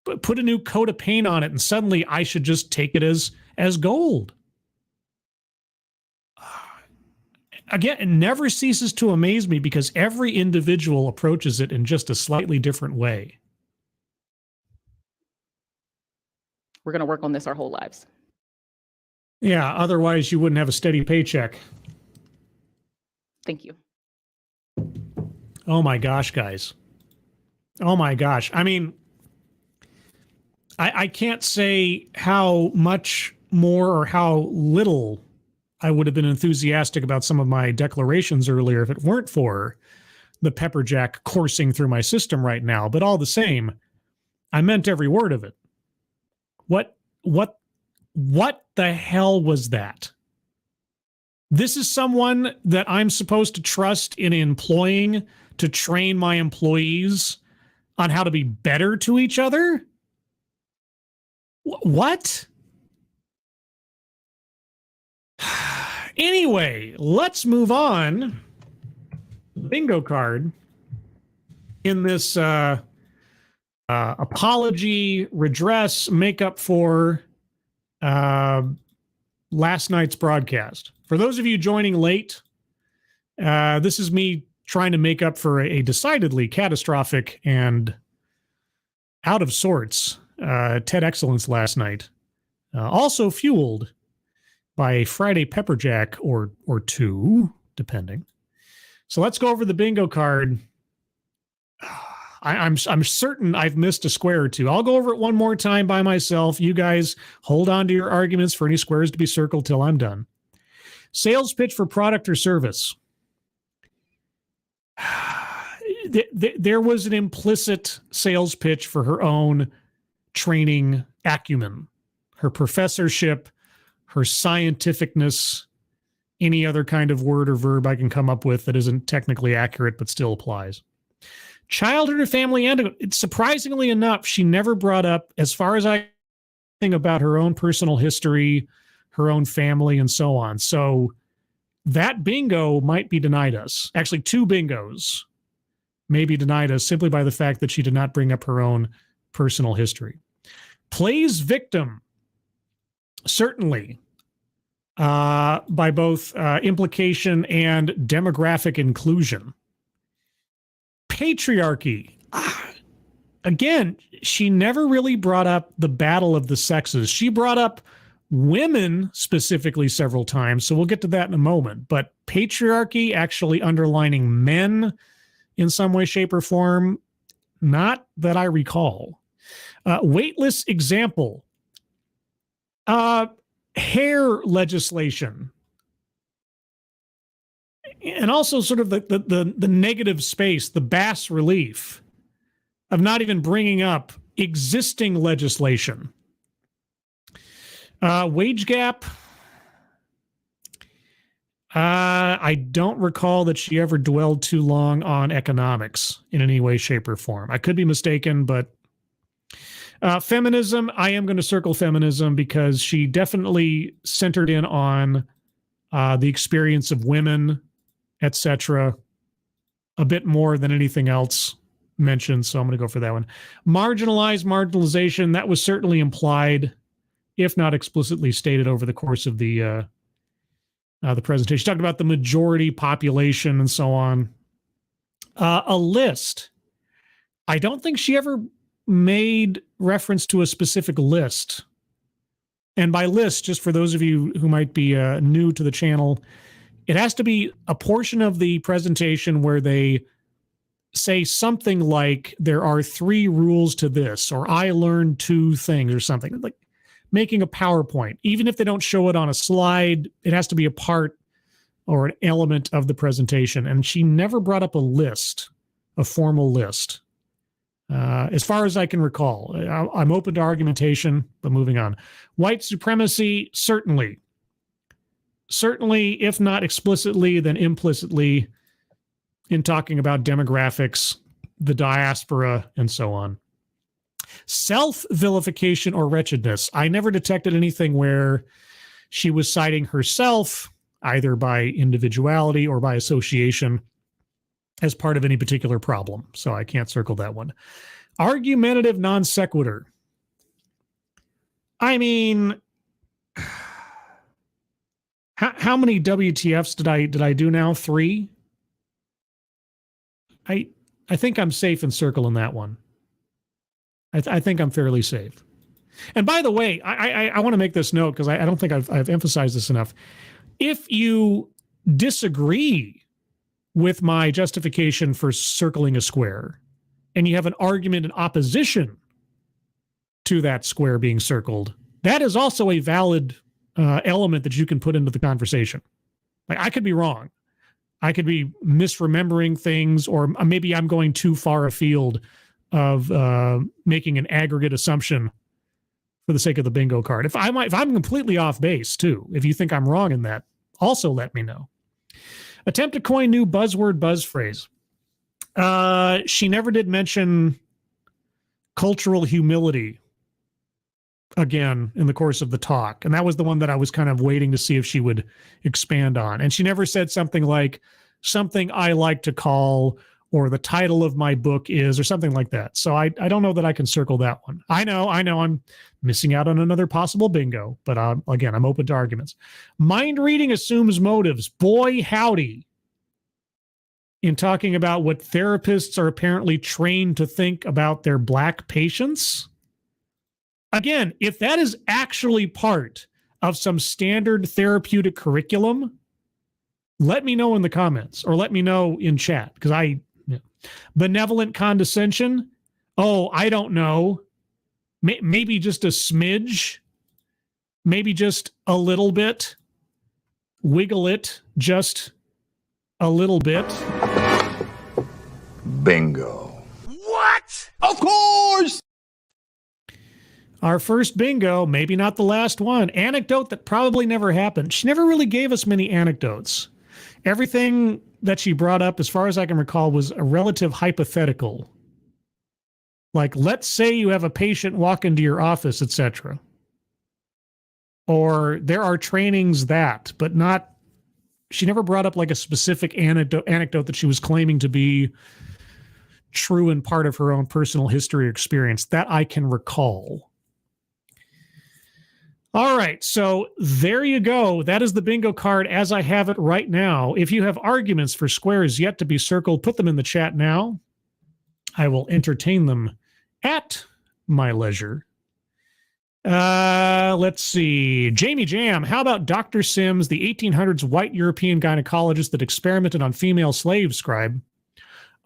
But put a new coat of paint on it, and suddenly I should just take it as gold. Again, it never ceases to amaze me because every individual approaches it in just a slightly different way. We're going to work on this our whole lives. Yeah, otherwise you wouldn't have a steady paycheck. Thank you. Oh my gosh, guys. Oh my gosh. I mean, I can't say how much more or how little I would have been enthusiastic about some of my declarations earlier if it weren't for the Pepperjack coursing through my system right now. But all the same, I meant every word of it. What the hell was that? This is someone that I'm supposed to trust in employing to train my employees on how to be better to each other? What? Anyway, let's move on. Bingo card in this apology, redress, makeup for last night's broadcast. For those of you joining late, this is me trying to make up for a decidedly catastrophic and out of sorts TEDXcellence last night. Also fueled by a Friday Pepperjack or two, depending. So let's go over the bingo card. I'm certain I've missed a square or two. I'll go over it one more time by myself. You guys hold on to your arguments for any squares to be circled till I'm done. Sales pitch for product or service. There was an implicit sales pitch for her own training acumen, her professorship, her scientificness, any other kind of word or verb I can come up with that isn't technically accurate but still applies. Childhood or family, and surprisingly enough, she never brought up, as far as I think, about her own personal history, her own family, and so on. So that bingo might be denied us. Actually, two bingos may be denied us simply by the fact that she did not bring up her own personal history. Plays victim, certainly, by both implication and demographic inclusion. Patriarchy. Again, she never really brought up the battle of the sexes. She brought up women specifically several times, so we'll get to that in a moment. But patriarchy actually underlining men in some way, shape, or form, not that I recall. Weightless example. Hair legislation. And also sort of the negative space, the bas relief of not even bringing up existing legislation. Wage gap. I don't recall that she ever dwelled too long on economics in any way, shape, or form. I could be mistaken, but feminism, I am going to circle feminism because she definitely centered in on the experience of women, etc., a bit more than anything else mentioned, so I'm going to go for that one. Marginalization, that was certainly implied, if not explicitly stated over the course of the presentation. She talked about the majority population and so on. A list. I don't think she ever made reference to a specific list. And by list, just for those of you who might be new to the channel, it has to be a portion of the presentation where they say something like, there are 3 rules to this, or I learned 2 things, or something. Like making a PowerPoint. Even if they don't show it on a slide, it has to be a part or an element of the presentation. And she never brought up a list, a formal list. As far as I can recall. I'm open to argumentation, but moving on. White supremacy, certainly. Certainly, if not explicitly, then implicitly in talking about demographics, the diaspora, and so on. Self-vilification or wretchedness. I never detected anything where she was citing herself, either by individuality or by association, as part of any particular problem. So I can't circle that one. Argumentative non sequitur. I mean, how many WTFs did I do now? 3? I think I'm safe in circling that one. I think I'm fairly safe. And by the way, I want to make this note because I don't think I've emphasized this enough. If you disagree with my justification for circling a square, and you have an argument in opposition to that square being circled, that is also a valid element that you can put into the conversation. Like, I could be wrong. I could be misremembering things, or maybe I'm going too far afield of making an aggregate assumption for the sake of the bingo card. If I'm completely off base too, if you think I'm wrong in that, also let me know. Attempt to coin new buzzword buzz phrase. She never did mention cultural humility again in the course of the talk. And that was the one that I was kind of waiting to see if she would expand on. And she never said something like something I like to call, or the title of my book is, or something like that. So I don't know that I can circle that one. I know I'm missing out on another possible bingo, but again, I'm open to arguments. Mind reading assumes motives. Boy, howdy. In talking about what therapists are apparently trained to think about their Black patients. Again, if that is actually part of some standard therapeutic curriculum, let me know in the comments or let me know in chat, because benevolent condescension. Oh, I don't know. Maybe just a smidge. Maybe just a little bit. Wiggle it just a little bit. Bingo. What? Of course! Our first bingo, maybe not the last one. Anecdote that probably never happened. She never really gave us many anecdotes. Everything that she brought up, as far as I can recall, was a relative hypothetical. Like, let's say you have a patient walk into your office, etc. Or there are trainings that, but not, she never brought up like a specific anecdote that she was claiming to be true and part of her own personal history or experience that I can recall. All right, so there you go. That is the bingo card as I have it right now. If you have arguments for squares yet to be circled, put them in the chat now. I will entertain them at my leisure. Let's see. Jamie Jam, how about Dr. Sims, the 1800s white European gynecologist that experimented on female slave scribe?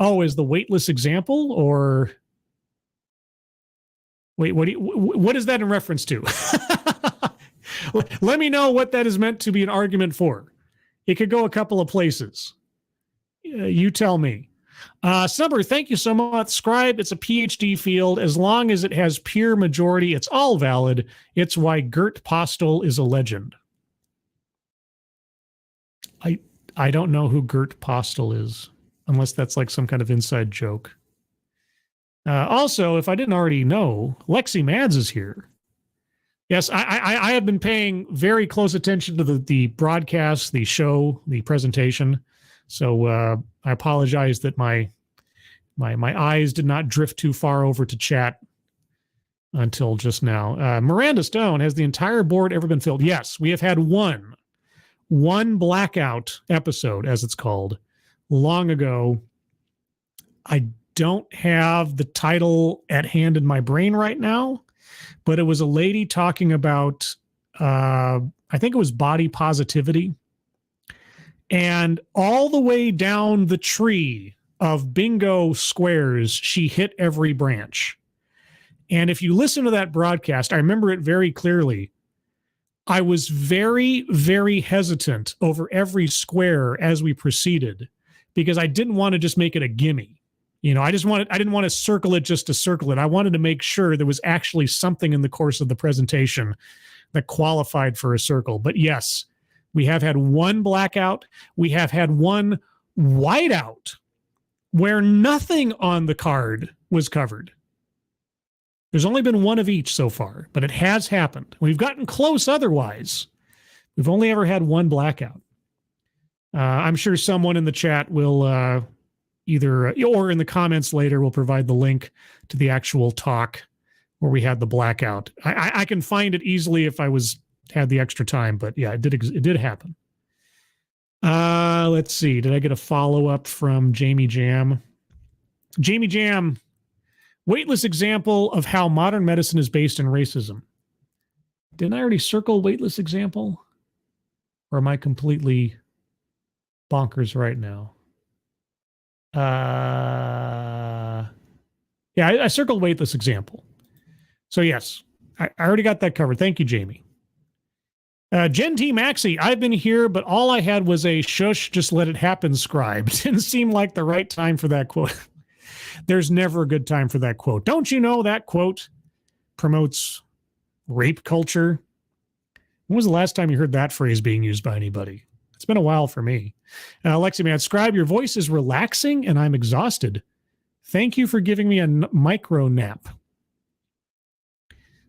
Oh, is the weightless example, or... Wait, what is that in reference to? Let me know what that is meant to be an argument for. It could go a couple of places. You tell me. Snubber, thank you so much. Scribe, it's a PhD field. As long as it has pure majority, it's all valid. It's why Gert Postel is a legend. I don't know who Gert Postel is, unless that's like some kind of inside joke. Also, if I didn't already know, Lexi Mads is here. Yes, I have been paying very close attention to the broadcast, the show, the presentation. So I apologize that my eyes did not drift too far over to chat until just now. Miranda Stone, has the entire board ever been filled? Yes, we have had one blackout episode, as it's called, long ago. I don't have the title at hand in my brain right now, but it was a lady talking about, I think it was body positivity. And all the way down the tree of bingo squares, she hit every branch. And if you listen to that broadcast, I remember it very clearly. I was very, very hesitant over every square as we proceeded, because I didn't want to just make it a gimme. You know, I didn't want to circle it just to circle it. I wanted to make sure there was actually something in the course of the presentation that qualified for a circle. But yes, we have had one blackout. We have had one whiteout where nothing on the card was covered. There's only been one of each so far, but it has happened. We've gotten close otherwise. We've only ever had one blackout. I'm sure someone in the chat will either, or in the comments later, will provide the link to the actual talk where we had the blackout. I can find it easily if I had the extra time, but yeah, it did happen. Let's see. Did I get a follow-up from Jamie Jam? Jamie Jam, weightless example of how modern medicine is based in racism. Didn't I already circle weightless example? Or am I completely bonkers right now? Yeah, I circled weightless example. So yes, I already got that covered. Thank you, Jamie. Gen T Maxi, I've been here, but all I had was a shush, just let it happen scribe. Didn't seem like the right time for that quote. There's never a good time for that quote. Don't you know that quote promotes rape culture? When was the last time you heard that phrase being used by anybody? It's been a while for me. Lexi Man, Scribe, your voice is relaxing and I'm exhausted. Thank you for giving me a micro nap.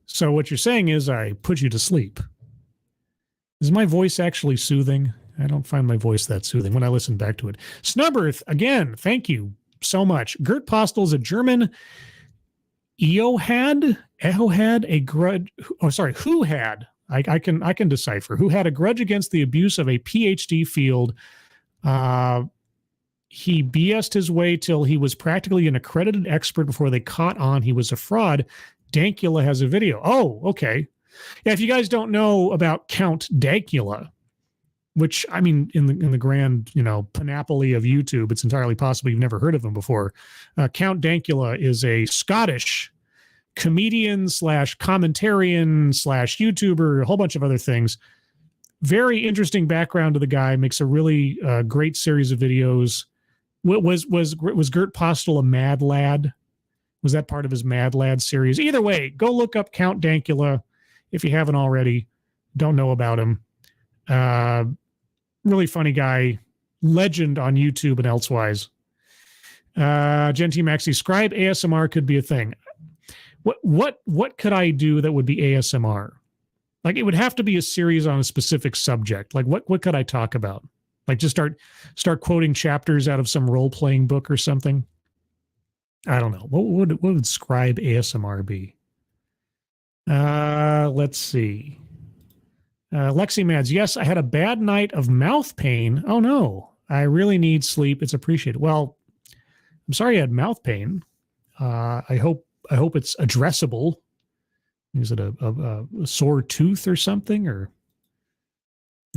So what you're saying is I put you to sleep. Is my voice actually soothing? I don't find my voice that soothing when I listen back to it. Snubberth, again, thank you so much. Gert Postel is a German who had a grudge. Oh, sorry, who had, I can decipher, who had a grudge against the abuse of a PhD field. He BS'd his way till he was practically an accredited expert before they caught on he was a fraud. Dankula has a video. Oh, okay. Yeah, if you guys don't know about Count Dankula, which, I mean, in the grand, panoply of YouTube, it's entirely possible you've never heard of him before. Count Dankula is a Scottish comedian / commentarian / YouTuber, a whole bunch of other things. Very interesting background to the guy, makes a really great series of videos. Was Gert Postel a Mad Lad? Was that part of his Mad Lad series? Either way, go look up Count Dankula if you haven't already. Don't know about him. Really funny guy, legend on YouTube and elsewise. Genti Maxi, Scribe ASMR could be a thing. What could I do that would be ASMR? Like, it would have to be a series on a specific subject. Like, what could I talk about? Like, just start quoting chapters out of some role-playing book or something? I don't know. What would Scribe ASMR be? Let's see. Lexi Mads, yes, I had a bad night of mouth pain. Oh no, I really need sleep. It's appreciated. Well, I'm sorry you had mouth pain. I hope it's addressable. Is it a sore tooth or something? Or,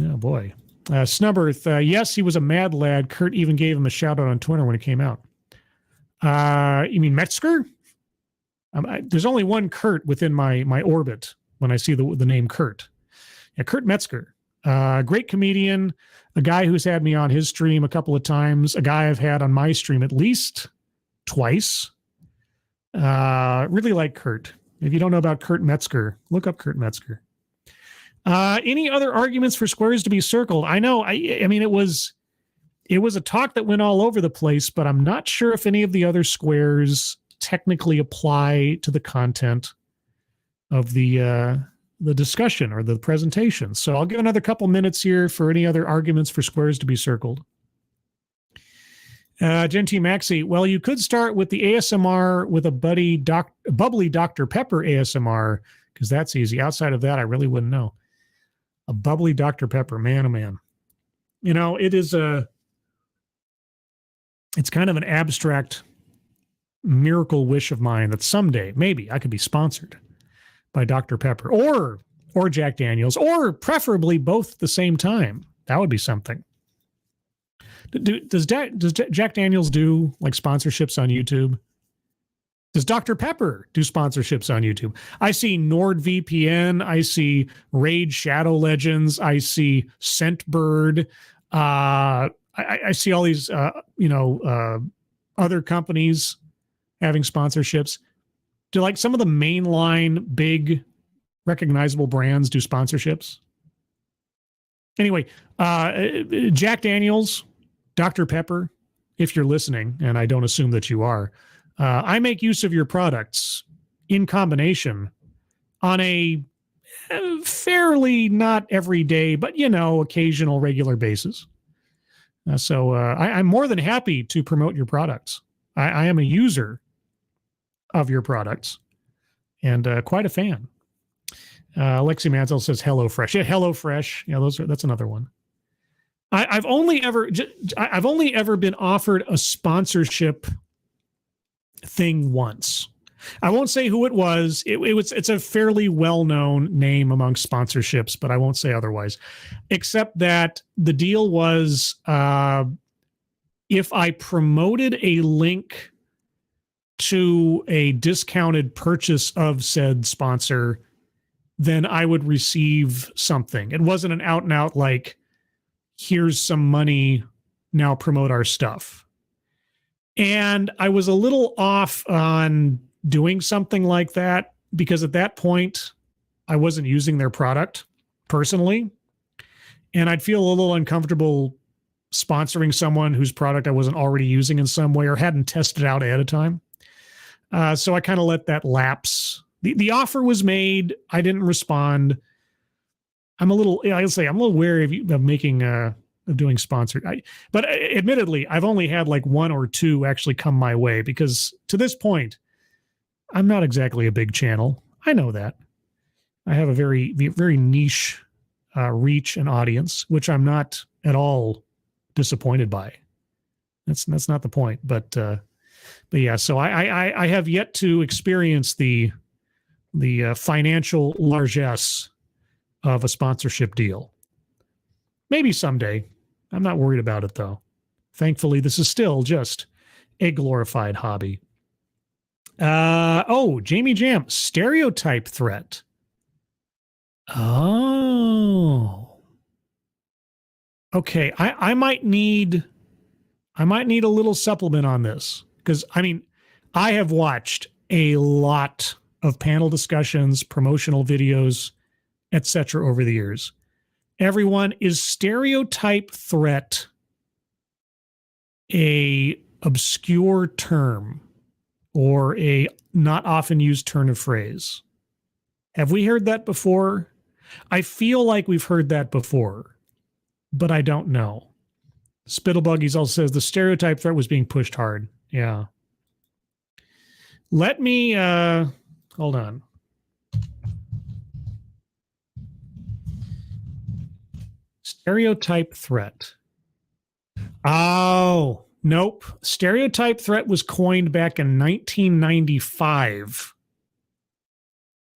oh boy. Snubberth, yes, he was a mad lad. Kurt even gave him a shout out on Twitter when it came out. You mean Metzger? There's only one Kurt within my orbit when I see the name Kurt. Yeah, Kurt Metzger, great comedian, a guy who's had me on his stream a couple of times, a guy I've had on my stream at least twice. Really like Kurt. If you don't know about Kurt Metzger, look up Kurt Metzger. Any other arguments for squares to be circled? I know, I mean, it was a talk that went all over the place, but I'm not sure if any of the other squares technically apply to the content of the discussion or the presentation. So I'll give another couple minutes here for any other arguments for squares to be circled. Genti Maxi, well, you could start with the ASMR with a bubbly Dr. Pepper ASMR, because that's easy. Outside of that, I really wouldn't know. A bubbly Dr. Pepper, man, oh man. It's kind of an abstract miracle wish of mine that someday, maybe, I could be sponsored by Dr. Pepper or Jack Daniels, or preferably both at the same time. That would be something. Does Jack Daniels do like sponsorships on YouTube? Does Dr. Pepper do sponsorships on YouTube? I see NordVPN. I see Raid Shadow Legends. I see Scentbird. I see all these, other companies having sponsorships. Do like some of the mainline big recognizable brands do sponsorships? Anyway, Jack Daniels, Dr. Pepper, if you're listening, and I don't assume that you are, I make use of your products in combination on a fairly not every day, but, occasional regular basis. So I'm more than happy to promote your products. I am a user of your products and quite a fan. Lexi Mansell says HelloFresh. Yeah, HelloFresh. Yeah, that's another one. I've only ever been offered a sponsorship thing once. I won't say who it was. It's a fairly well-known name among sponsorships, but I won't say otherwise. Except that the deal was if I promoted a link to a discounted purchase of said sponsor, then I would receive something. It wasn't an out and out like, here's some money, now promote our stuff. And I was a little off on doing something like that because at that point I wasn't using their product personally. and I'd feel a little uncomfortable sponsoring someone whose product I wasn't already using in some way or hadn't tested out ahead of time. So I kind of let that lapse. The offer was made. I didn't respond. I'm a little wary of making of doing sponsored. But admittedly, I've only had like one or two actually come my way because to this point, I'm not exactly a big channel. I know that. I have a very, very niche reach and audience, which I'm not at all disappointed by. That's not the point. But yeah, so I have yet to experience the financial largesse of a sponsorship deal. Maybe someday. I'm not worried about it though. Thankfully, this is still just a glorified hobby. Jamie Jam, stereotype threat. Oh. Okay, I might need a little supplement on this because I have watched a lot of panel discussions, promotional videos, etc. over the years. Everyone, is stereotype threat a obscure term or a not often used turn of phrase? Have we heard that before? I feel like we've heard that before, but I don't know. Spittlebuggies also says the stereotype threat was being pushed hard. Yeah. Let me, hold on. Stereotype threat. Oh, nope. Stereotype threat was coined back in 1995.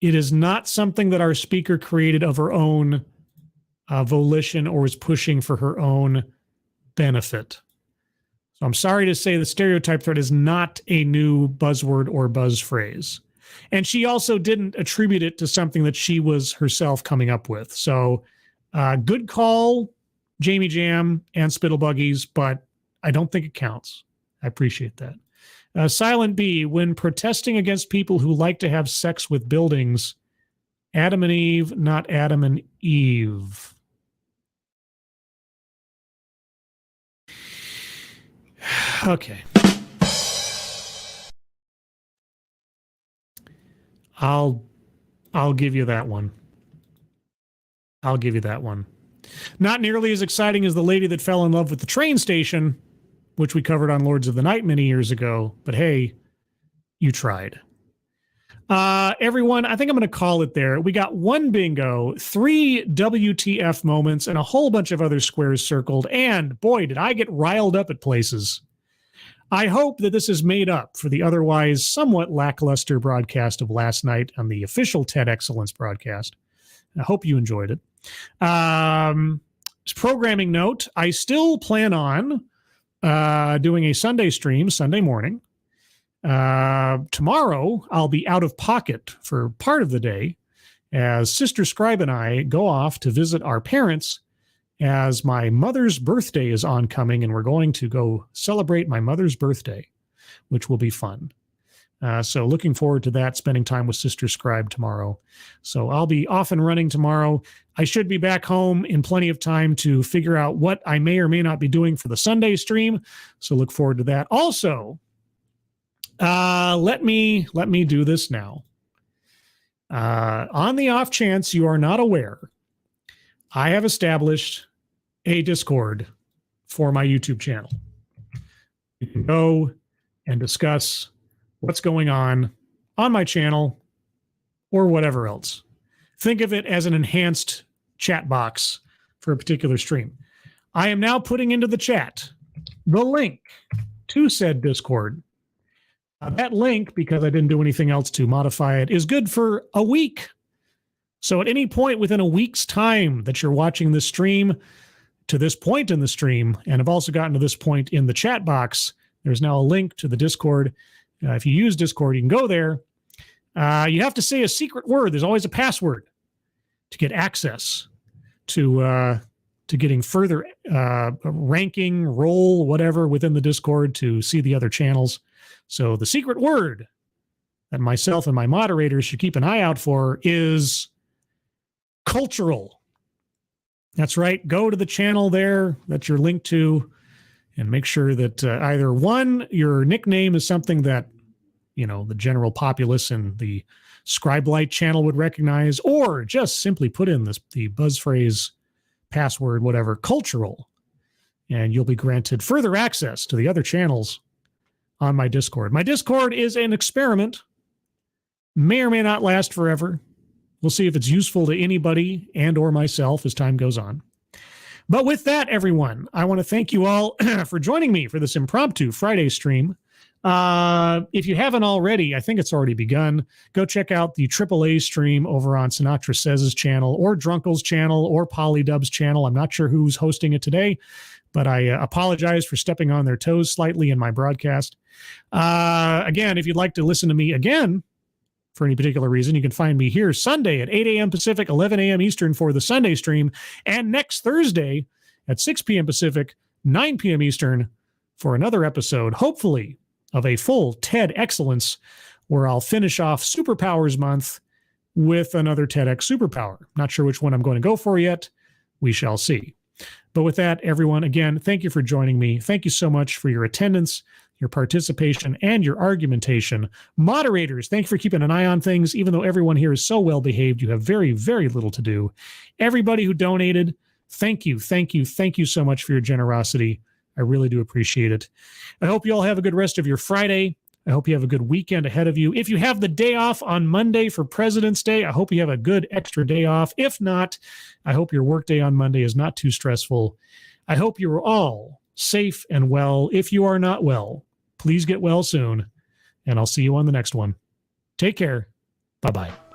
It is not something that our speaker created of her own volition or was pushing for her own benefit. So I'm sorry to say the stereotype threat is not a new buzzword or buzz phrase. And she also didn't attribute it to something that she was herself coming up with. So good call, Jamie Jam and Spittlebuggies, but I don't think it counts. I appreciate that. Silent B, when protesting against people who like to have sex with buildings, Adam and Eve, not Adam and Eve. Okay. I'll give you that one. I'll give you that one. Not nearly as exciting as the lady that fell in love with the train station, which we covered on Lords of the Night many years ago. But hey, you tried. Everyone, I think I'm going to call it there. We got one bingo, 3 WTF moments, and a whole bunch of other squares circled. And boy, did I get riled up at places. I hope that this is made up for the otherwise somewhat lackluster broadcast of last night on the official TEDXcellence broadcast. I hope you enjoyed it. Programming note, I still plan on doing a Sunday stream Sunday morning. Tomorrow, I'll be out of pocket for part of the day as Sister Scribe and I go off to visit our parents as my mother's birthday is oncoming, and we're going to go celebrate my mother's birthday, which will be fun. So looking forward to that, spending time with Sister Scribe tomorrow. So I'll be off and running tomorrow. I should be back home in plenty of time to figure out what I may or may not be doing for the Sunday stream. So look forward to that. Also, let me do this now. On the off chance you are not aware, I have established a Discord for my YouTube channel. You can go and discuss what's going on my channel or whatever else. Think of it as an enhanced chat box for a particular stream. I am now putting into the chat the link to said Discord. That link, because I didn't do anything else to modify it, is good for a week. So at any point within a week's time that you're watching this stream to this point in the stream, and have also gotten to this point in the chat box, there's now a link to the Discord. If you use Discord, you can go there. You have to say a secret word. There's always a password to get access to getting further ranking, role, whatever within the Discord to see the other channels. So the secret word that myself and my moderators should keep an eye out for is cultural. That's right. Go to the channel there that you're linked to and make sure that either one, your nickname is something that, you know, the general populace and the Scribe-Lite channel would recognize, or just simply put in the buzz phrase, password, whatever, cultural, and you'll be granted further access to the other channels on my Discord. My Discord is an experiment, may or may not last forever. We'll see if it's useful to anybody and or myself as time goes on. But with that, everyone, I want to thank you all for joining me for this impromptu Friday stream. If you haven't already, I think it's already begun. Go check out the AAA stream over on Sinatra Says's channel or Drunkle's channel or Polydub's channel. I'm not sure who's hosting it today, but I apologize for stepping on their toes slightly in my broadcast. Again, if you'd like to listen to me again for any particular reason, you can find me here Sunday at 8 a.m. Pacific, 11 a.m. Eastern for the Sunday stream, and next Thursday at 6 p.m. Pacific, 9 p.m. Eastern for another episode, hopefully, of a full TEDXcellence, where I'll finish off Superpowers Month with another TEDx superpower. Not sure which one I'm going to go for yet. We shall see. But with that, everyone, again, thank you for joining me. Thank you so much for your attendance, your participation, and your argumentation. Moderators, thank you for keeping an eye on things. Even though everyone here is so well behaved, you have very, very little to do. Everybody who donated, thank you, thank you, thank you so much for your generosity. I really do appreciate it. I hope you all have a good rest of your Friday. I hope you have a good weekend ahead of you. If you have the day off on Monday for President's Day, I hope you have a good extra day off. If not, I hope your workday on Monday is not too stressful. I hope you are all safe and well. If you are not well, please get well soon, and I'll see you on the next one. Take care. Bye-bye.